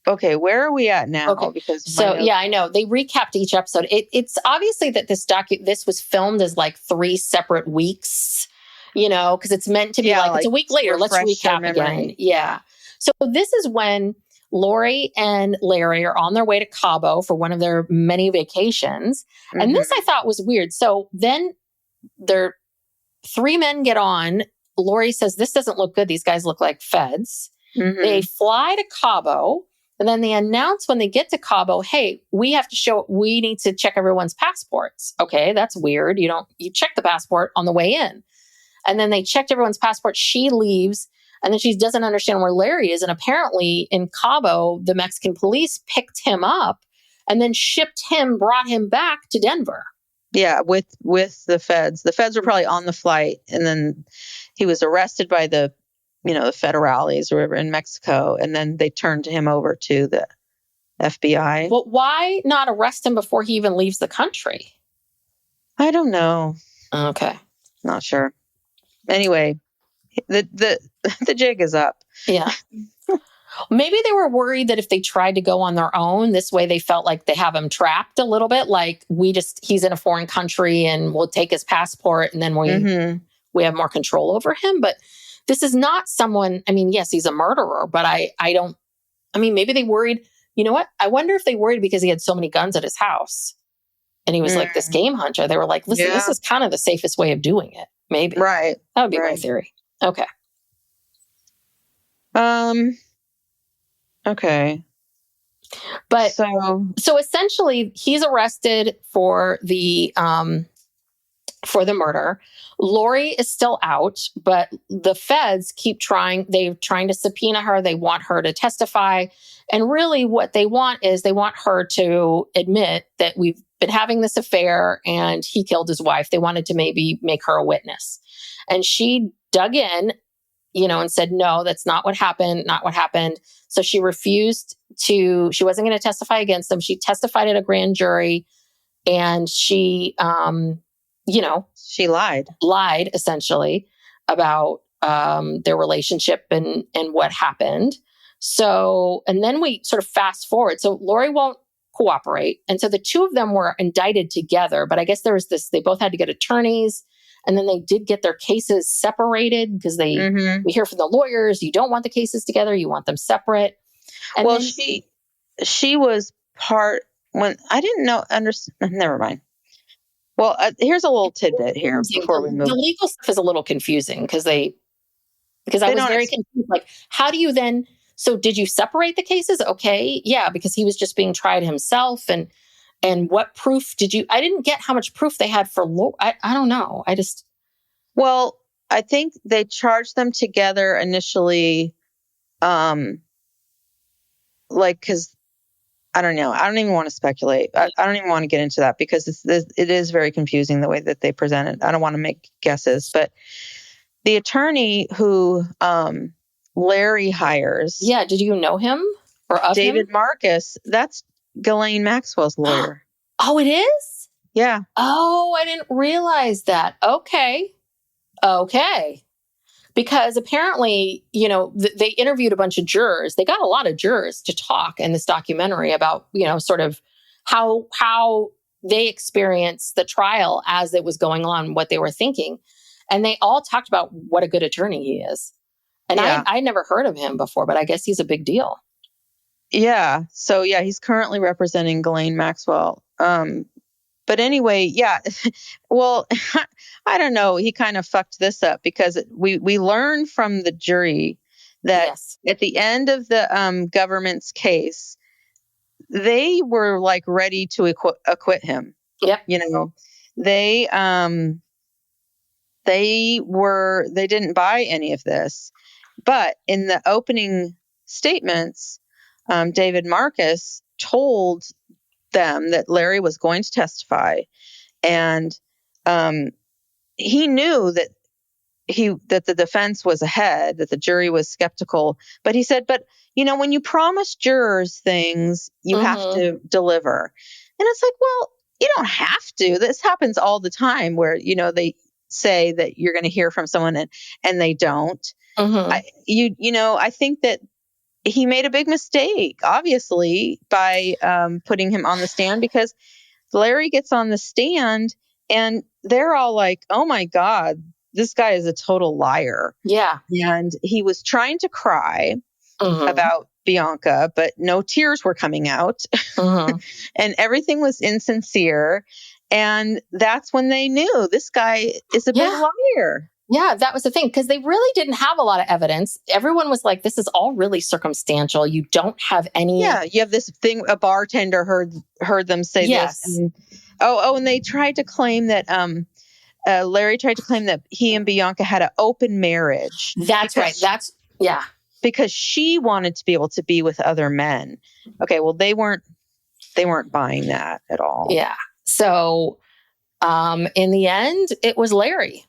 okay, where are we at now? Okay. Because I know they recapped each episode. It's obviously that this was filmed as like 3 separate weeks. Because it's meant to be like it's a week later. Let's recap again. Yeah. So this is when Lori and Larry are on their way to Cabo for one of their many vacations. Mm-hmm. And this I thought was weird. So then their 3 men get on. Lori says, this doesn't look good. These guys look like feds. Mm-hmm. They fly to Cabo. And then they announce when they get to Cabo, hey, we need to check everyone's passports. Okay, that's weird. You check the passport on the way in. And then they checked everyone's passport. She leaves, and then she doesn't understand where Larry is. And apparently in Cabo, the Mexican police picked him up and then brought him back to Denver. Yeah, with the feds. The feds were probably on the flight, and then he was arrested by the federales or whatever in Mexico, and then they turned him over to the FBI. But why not arrest him before he even leaves the country? I don't know. Okay. Not sure. Anyway, the jig is up. Yeah. Maybe they were worried that if they tried to go on their own, this way they felt like they have him trapped a little bit. Like he's in a foreign country and we'll take his passport and then we have more control over him. But this is not someone, yes, he's a murderer, but maybe they worried, you know what? I wonder if they worried because he had so many guns at his house and he was like this game hunter. They were like, listen, this is kind of the safest way of doing it. Maybe. Right. That would be my theory. Okay. Okay. But so essentially he's arrested for the murder. Lori is still out, but the feds keep trying. They're trying to subpoena her. They want her to testify. And really what they want is they want her to admit that we've been having this affair and he killed his wife. They wanted to maybe make her a witness. And she dug in, and said, no, that's not what happened. So she refused she wasn't going to testify against them. She testified at a grand jury and she, she lied essentially about their relationship and what happened. So, and then we sort of fast forward. So Lori won't cooperate. And so the 2 of them were indicted together, but I guess there was they both had to get attorneys. And then they did get their cases separated because we hear from the lawyers, you don't want the cases together, you want them separate. And well, she was part when I didn't know, never mind. Well, here's a little tidbit here before we move. The legal stuff is a little confusing because I was very confused. Like, how do you then, so did you separate the cases? Okay. Yeah. Because he was just being tried himself and what proof I didn't get how much proof they had for I don't know. Well, I think they charged them together initially, because I don't know. I don't even want to speculate. I don't even want to get into that because it is very confusing the way that they present it. I don't want to make guesses, but the attorney who Larry hires. Yeah. Did you know him or of David him? Marcus? Ghislaine Maxwell's lawyer. Oh, it is? Yeah. Oh, I didn't realize that. Okay. Because apparently, they interviewed a bunch of jurors. They got a lot of jurors to talk in this documentary about, sort of how they experienced the trial as it was going on, what they were thinking. And they all talked about what a good attorney he is. And I never heard of him before, but I guess he's a big deal. Yeah. So he's currently representing Ghislaine Maxwell. But anyway, yeah. Well, I don't know. He kind of fucked this up because we learned from the jury that at the end of the government's case, they were like ready to acquit him. Yep. They didn't buy any of this. But in the opening statements, David Marcus told them that Larry was going to testify, and he knew that the defense was ahead, that the jury was skeptical. But he said, "But when you promise jurors things, you have to deliver." And it's like, well, you don't have to. This happens all the time, where they say that you're going to hear from someone and they don't. I think that he made a big mistake, obviously, by putting him on the stand, because Larry gets on the stand and they're all like, "Oh my God, this guy is a total liar." Yeah. And he was trying to cry about Bianca, but no tears were coming out. And everything was insincere. And that's when they knew this guy is a big liar. Yeah, that was the thing, because they really didn't have a lot of evidence. Everyone was like, this is all really circumstantial. You don't have any. Yeah, you have this thing, a bartender heard them say this. And, and they tried to claim that, Larry tried to claim that he and Bianca had an open marriage. That's right. Because she wanted to be able to be with other men. Okay, well, they weren't buying that at all. Yeah. So in the end, it was Larry.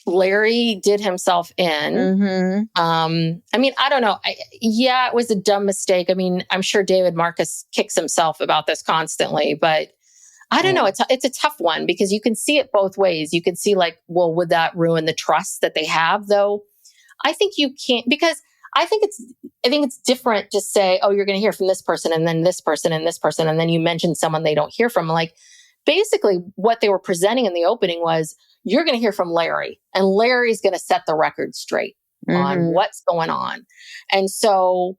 Larry did himself in. I mean, I don't know. It was a dumb mistake. I mean, I'm sure David Marcus kicks himself about this constantly, but I don't know. It's a tough one, because you can see it both ways. You can see like, well, would that ruin the trust that they have, though? I think you can't, because I think it's different to say, oh, you're going to hear from this person and then this person and this person, and then you mention someone they don't hear from. Like, basically what they were presenting in the opening was, you're going to hear from Larry, and Larry's going to set the record straight on what's going on. And so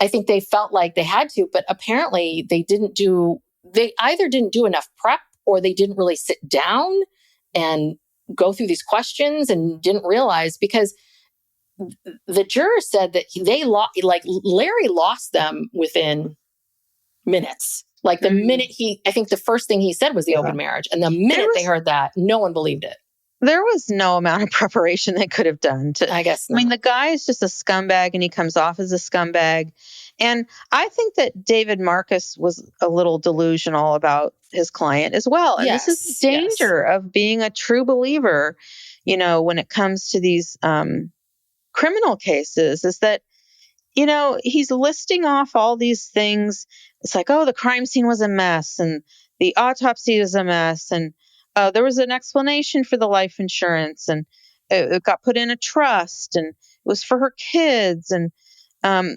I think they felt like they had to, but apparently they either didn't do enough prep, or they didn't really sit down and go through these questions and didn't realize, because the jurors said that Larry lost them within minutes. Like the minute I think the first thing he said was the open marriage. And the minute they heard that, no one believed it. There was no amount of preparation they could have done I guess not. I mean, the guy is just a scumbag, and he comes off as a scumbag. And I think that David Marcus was a little delusional about his client as well. And this is the danger of being a true believer, when it comes to these criminal cases, is that, he's listing off all these things. It's like, oh, the crime scene was a mess, and the autopsy was a mess, and there was an explanation for the life insurance, and it got put in a trust, and it was for her kids, and but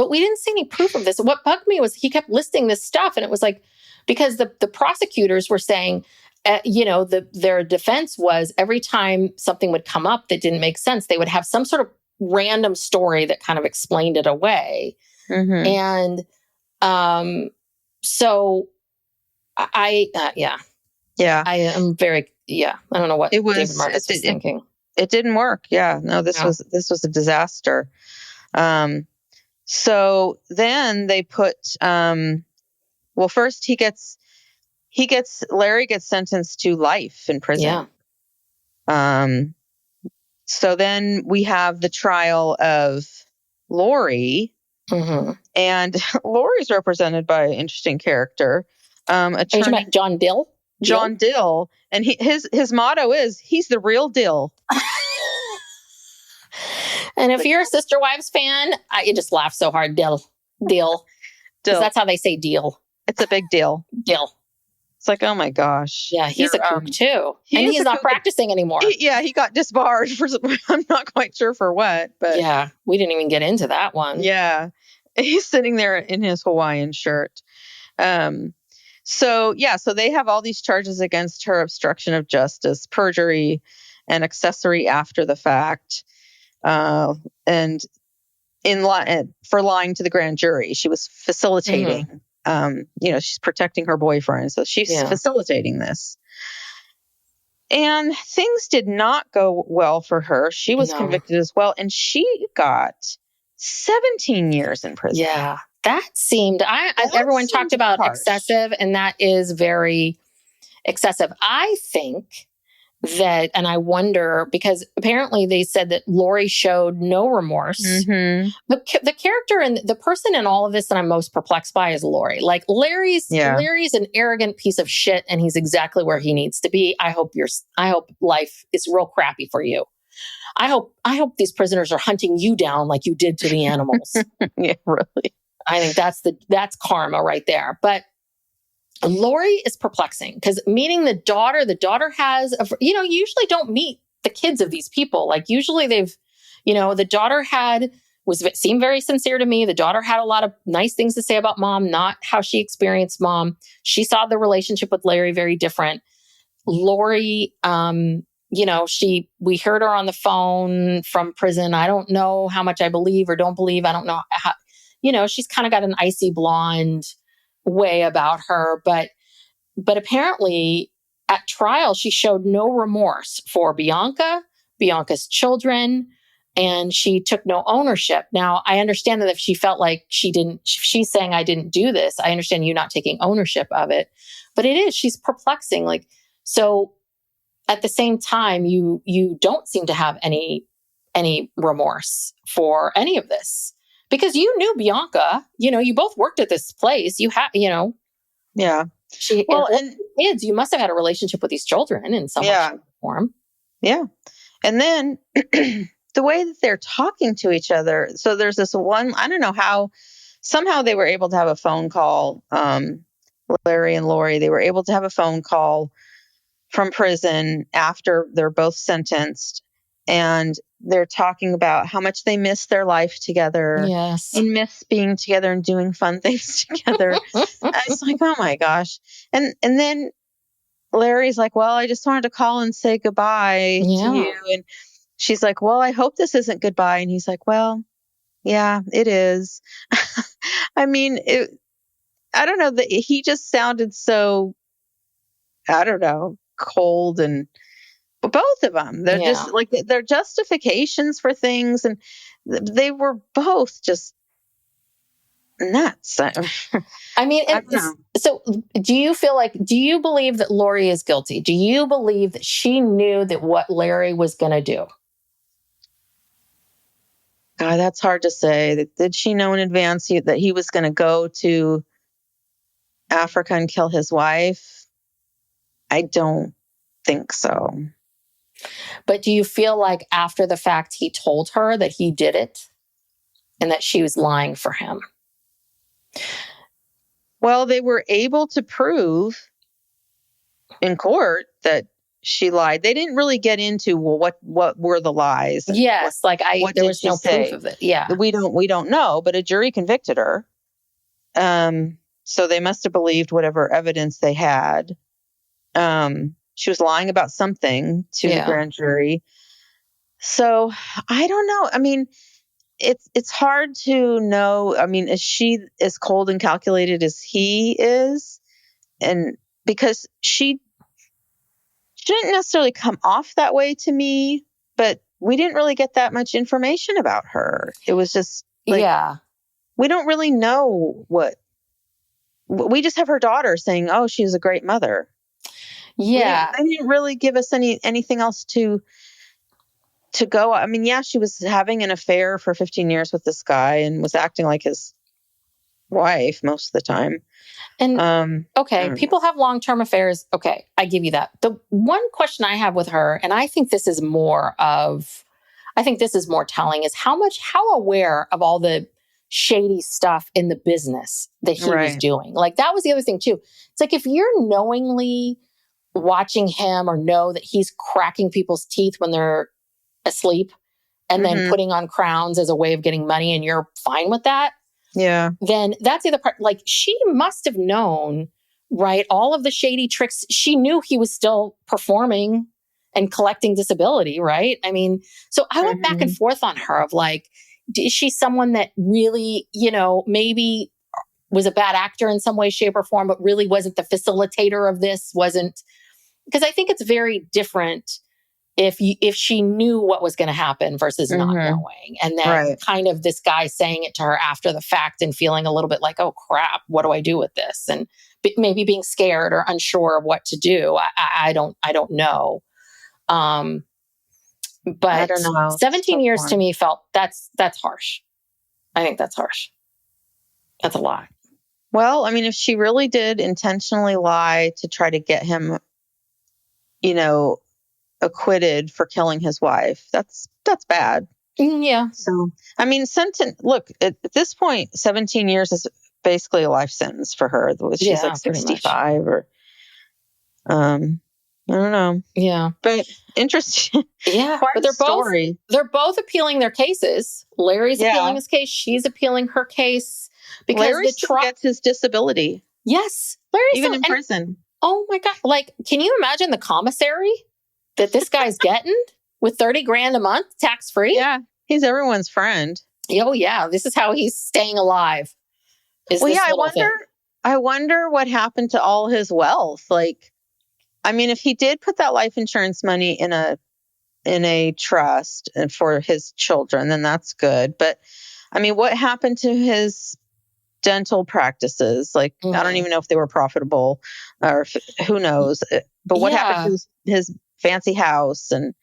we didn't see any proof of this. What bugged me was he kept listing this stuff, and it was like, because the prosecutors were saying, their defense was, every time something would come up that didn't make sense, they would have some sort of random story that kind of explained it away. And so I am very, I don't know what David Marcus was thinking. It didn't work. Yeah, no, this was a disaster. So then they put, first Larry gets sentenced to life in prison. Yeah. So then we have the trial of Lori, and Lori's represented by an interesting character. Attorney John Dill. John Dill, and his motto is, he's the real Dill. And if you're a Sister Wives fan, I just laugh so hard, Dill. Deal. Because Deal. that's how they say deal. It's a big deal. Deal. It's like, oh my gosh. Yeah, he's a kook too. And he's not practicing anymore. He got disbarred for, I'm not quite sure for what, but yeah, we didn't even get into that one. yeah, he's sitting there in his Hawaiian shirt. So they have all these charges against her: obstruction of justice, perjury, and accessory after the fact. And for lying to the grand jury. She was facilitating, she's protecting her boyfriend. So she's facilitating this. And things did not go well for her. She was convicted as well. And she got 17 years in prison. Yeah. That seemed, everyone talked about harsh. Excessive, and that is very excessive. I think that, and I wonder, because apparently they said that Lori showed no remorse. Mm-hmm. The character and the person in all of this that I'm most perplexed by is Lori. Like Larry's an arrogant piece of shit, and he's exactly where he needs to be. I hope life is real crappy for you. I hope these prisoners are hunting you down like you did to the animals. Yeah, really. I think that's karma right there. But Lori is perplexing because meeting the daughter has, you usually don't meet the kids of these people. Like usually the daughter seemed very sincere to me. The daughter had a lot of nice things to say about mom, not how she experienced mom. She saw the relationship with Larry very different. Lori, we heard her on the phone from prison. I don't know how much I believe or don't believe. I don't know how, she's kind of got an icy blonde way about her, but apparently at trial she showed no remorse for Bianca's children, and she took no ownership. Now I understand that if she felt like she's saying I didn't do this, I understand you not taking ownership of it, but she's perplexing. Like, so at the same time, you don't seem to have any remorse for any of this. Because you knew Bianca, you both worked at this place. You have, Yeah. And kids, you must have had a relationship with these children in some form. Yeah. And then the way that they're talking to each other. So there's this one, I don't know how, somehow they were able to have a phone call. Larry and Lori, they were able to have a phone call from prison after they're both sentenced. And they're talking about how much they miss their life together. Yes. And miss being together and doing fun things together. I was like, oh my gosh. And then Larry's like, well, I just wanted to call and say goodbye to you. And she's like, well, I hope this isn't goodbye. And he's like, well, yeah, it is. I mean, I don't know, he just sounded so, I don't know, cold. And both of them, they're just like, their justifications for things, and they were both just nuts. I mean, so do you believe that Lori is guilty? Do you believe that she knew that what Larry was going to do? God, that's hard to say. Did she know in advance that he was going to go to Africa and kill his wife? I don't think so. But do you feel like after the fact he told her that he did it and that she was lying for him? Well, they were able to prove in court that she lied. They didn't really get into, well, what were the lies? Yes, there was no proof of it. Yeah. We don't know, but a jury convicted her. So they must have believed whatever evidence they had. She was lying about something to the grand jury. So I don't know. I mean, it's hard to know. I mean, is she as cold and calculated as he is? And because she didn't necessarily come off that way to me, but we didn't really get that much information about her. It was just like, we don't really know we just have her daughter saying, oh, she's a great mother. Yeah. They didn't really give us anything else to go. I mean, she was having an affair for 15 years with this guy and was acting like his wife most of the time. And people have long-term affairs. Okay, I give you that. The one question I have with her, and I think this is more telling, is how aware of all the shady stuff in the business that he was doing. Like, that was the other thing too. It's like, if you're knowingly watching him or know that he's cracking people's teeth when they're asleep and then putting on crowns as a way of getting money, and you're fine with that. Yeah. Then that's the other part. Like, she must have known, right? All of the shady tricks. She knew he was still performing and collecting disability, right? I mean, so I went back and forth on her of like, is she someone that really, maybe was a bad actor in some way, shape, or form, but really wasn't the facilitator of this, because I think it's very different if she knew what was going to happen versus not knowing. And then kind of this guy saying it to her after the fact and feeling a little bit like, oh crap, what do I do with this? And maybe being scared or unsure of what to do. I don't know. But I don't know. 17 years to me felt that's harsh. I think that's harsh. That's a lot. Well, I mean, if she really did intentionally lie to try to get him, acquitted for killing his wife, that's bad. Yeah. So, I mean, look, at this point, 17 years is basically a life sentence for her. She's like 65 or, I don't know. Yeah. But interesting. Yeah. Quite but story. They're both appealing their cases. Larry's appealing his case. She's appealing her case because Larry still gets his disability. Yes. Larry's even in prison. Oh my God. Like, can you imagine the commissary that this guy's getting with $30,000 a month, tax free? Yeah. He's everyone's friend. Oh yeah. This is how he's staying alive. I wonder what happened to all his wealth. Like, I mean, if he did put that life insurance money in a trust and for his children, then that's good. But I mean, what happened to his dental practices? Like, I don't even know if they were profitable or who knows. But what happened to his fancy house and,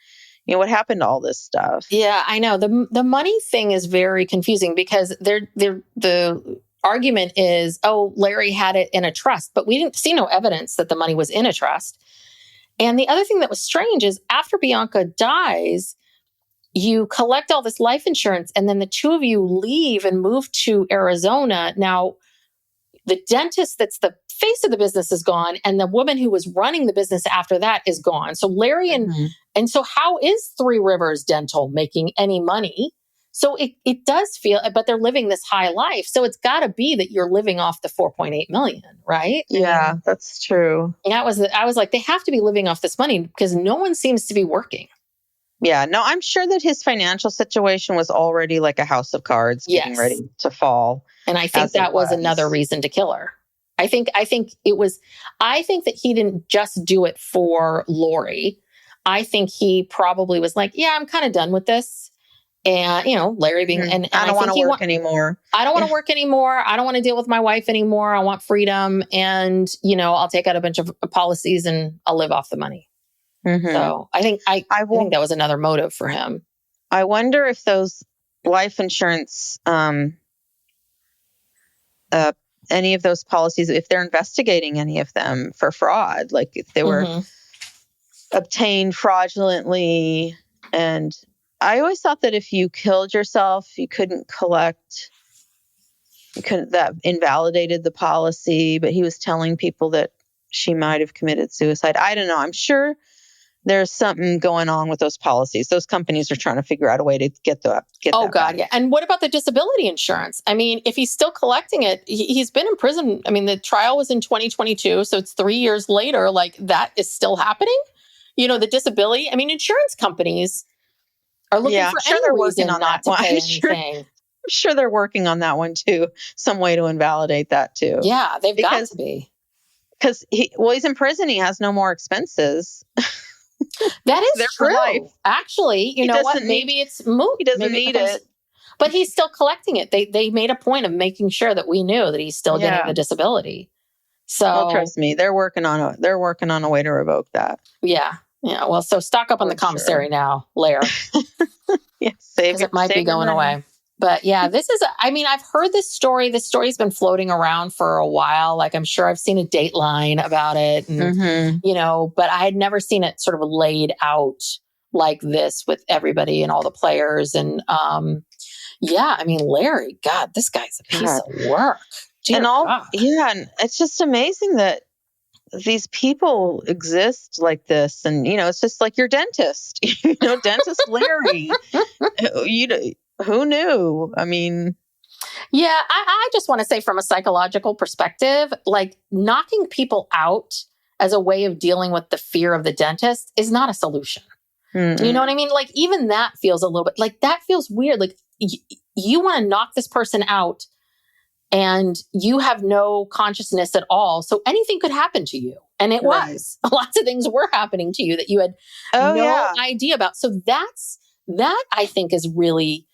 what happened to all this stuff? Yeah, I know. The money thing is very confusing because the argument is, oh, Larry had it in a trust, but we didn't see no evidence that the money was in a trust. And the other thing that was strange is after Bianca dies, you collect all this life insurance and then the two of you leave and move to Arizona. Now, the dentist that's the face of the business is gone and the woman who was running the business after that is gone. So Larry and so how is Three Rivers Dental making any money? So it does feel, but they're living this high life. So it's got to be that you're living off the 4.8 million, right? Yeah, that's true. And I was like, they have to be living off this money because no one seems to be working. Yeah, no, I'm sure that his financial situation was already like a house of cards getting ready to fall. And I think that was another reason to kill her. I think that he didn't just do it for Lori. I think he probably was like, yeah, I'm kind of done with this. And, Larry being, and I don't want to work anymore. I don't want to work anymore. I don't want to deal with my wife anymore. I want freedom. And, I'll take out a bunch of policies and I'll live off the money. So I think I think that was another motive for him. I wonder if those life insurance, any of those policies, if they're investigating any of them for fraud, like if they were obtained fraudulently. And I always thought that if you killed yourself, you couldn't collect, that invalidated the policy, but he was telling people that she might have committed suicide. I don't know. I'm sure there's something going on with those policies. Those companies are trying to figure out a way to get that. Oh God, yeah. And what about the disability insurance? I mean, if he's still collecting it, he's been in prison. I mean, the trial was in 2022, so it's 3 years later. Like, that is still happening. The disability. I mean, insurance companies are looking for any reason not to pay anything. I'm sure they're working on that one too. Some way to invalidate that too. Yeah, they've got to be. Because he's in prison. He has no more expenses. That is true. Actually, you know what? Maybe it's moot. He doesn't need it. But he's still collecting it. They made a point of making sure that we knew that he's still getting the disability. So trust me, they're working on a way to revoke that. Yeah. Yeah. Well, so stock up on the commissary now, Larry. Yes, because it might be going away. But yeah, I've heard this story. This story's been floating around for a while. Like, I'm sure I've seen a Dateline about it and, but I had never seen it sort of laid out like this with everybody and all the players. And, Yeah, I mean, Larry, God, this guy's a piece of work. Dear God. And it's just amazing that these people exist like this. And, it's just like your dentist, dentist Larry. Who knew? I mean, yeah, I just want to say from a psychological perspective, like knocking people out as a way of dealing with the fear of the dentist is not a solution. mm-mm. You know what I mean? Like even that feels a little bit like that feels weird. Like you want to knock this person out and you have no consciousness at all. So anything could happen to you. And it was. Lots of things were happening to you that you had no idea about. So that I think is really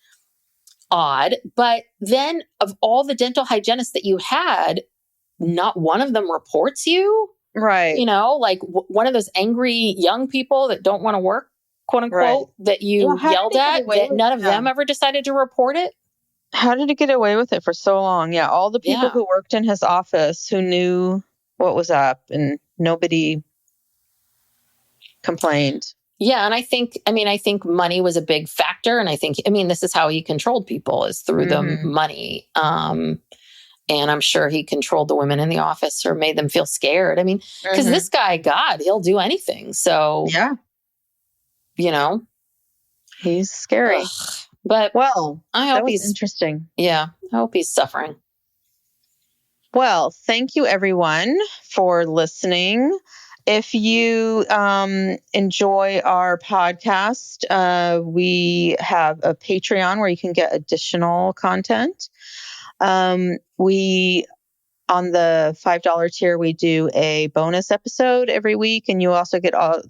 odd. But then of all the dental hygienists that you had, not one of them reports you. Right. Like one of those angry young people that don't want to work, quote unquote, that you yelled at, that none of them ever decided to report it. How did he get away with it for so long? Yeah. All the people who worked in his office who knew what was up and nobody complained. Yeah. And I think money was a big factor. And this is how he controlled people is through the money. And I'm sure he controlled the women in the office or made them feel scared. I mean, because this guy, God, he'll do anything. So, yeah, he's scary. But I hope he's interesting. Yeah, I hope he's suffering. Well, thank you everyone for listening. If you enjoy our podcast, we have a Patreon where you can get additional content. We on the $5 tier, we do a bonus episode every week, and you also get all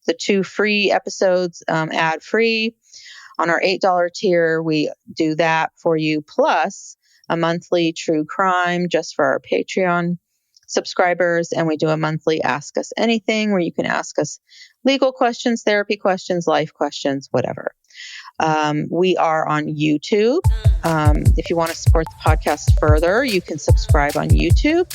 the 2 free episodes ad free. On our $8 tier, we do that for you, plus a monthly true crime just for our Patreon subscribers. And we do a monthly Ask Us Anything where you can ask us legal questions, therapy questions, life questions, whatever. We are on YouTube. If you want to support the podcast further, you can subscribe on YouTube.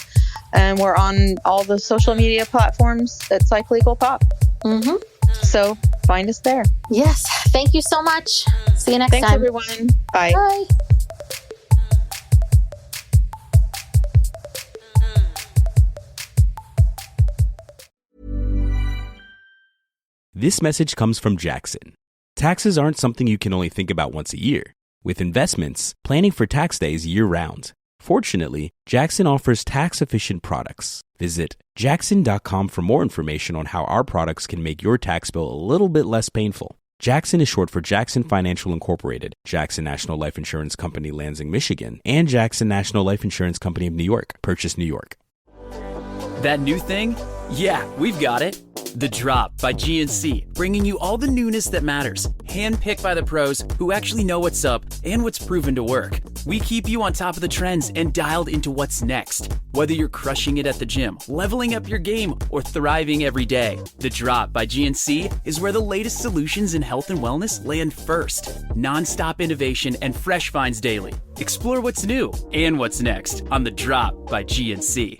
And we're on all the social media platforms at Psych Legal Pop. Mm-hmm. So find us there. Yes. Thank you so much. See you next time. Thanks, everyone. Bye. Bye. This message comes from Jackson. Taxes aren't something you can only think about once a year. With investments, planning for tax day is year-round. Fortunately, Jackson offers tax-efficient products. Visit jackson.com for more information on how our products can make your tax bill a little bit less painful. Jackson is short for Jackson Financial Incorporated, Jackson National Life Insurance Company, Lansing, Michigan, and Jackson National Life Insurance Company of New York, Purchase, New York. That new thing? Yeah, we've got it. The Drop by GNC, bringing you all the newness that matters, handpicked by the pros who actually know what's up and what's proven to work. We keep you on top of the trends and dialed into what's next. Whether you're crushing it at the gym, leveling up your game, or thriving every day, The Drop by GNC is where the latest solutions in health and wellness land first. Non-stop innovation and fresh finds daily. Explore what's new and what's next on The Drop by GNC.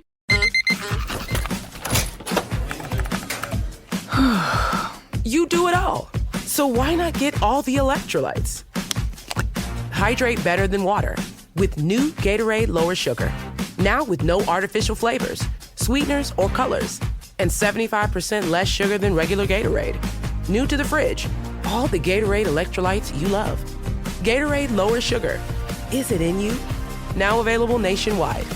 You do it all. So why not get all the electrolytes? Hydrate better than water with new Gatorade Lower Sugar. Now with no artificial flavors, sweeteners, or colors. And 75% less sugar than regular Gatorade. New to the fridge. All the Gatorade electrolytes you love. Gatorade Lower Sugar. Is it in you? Now available nationwide.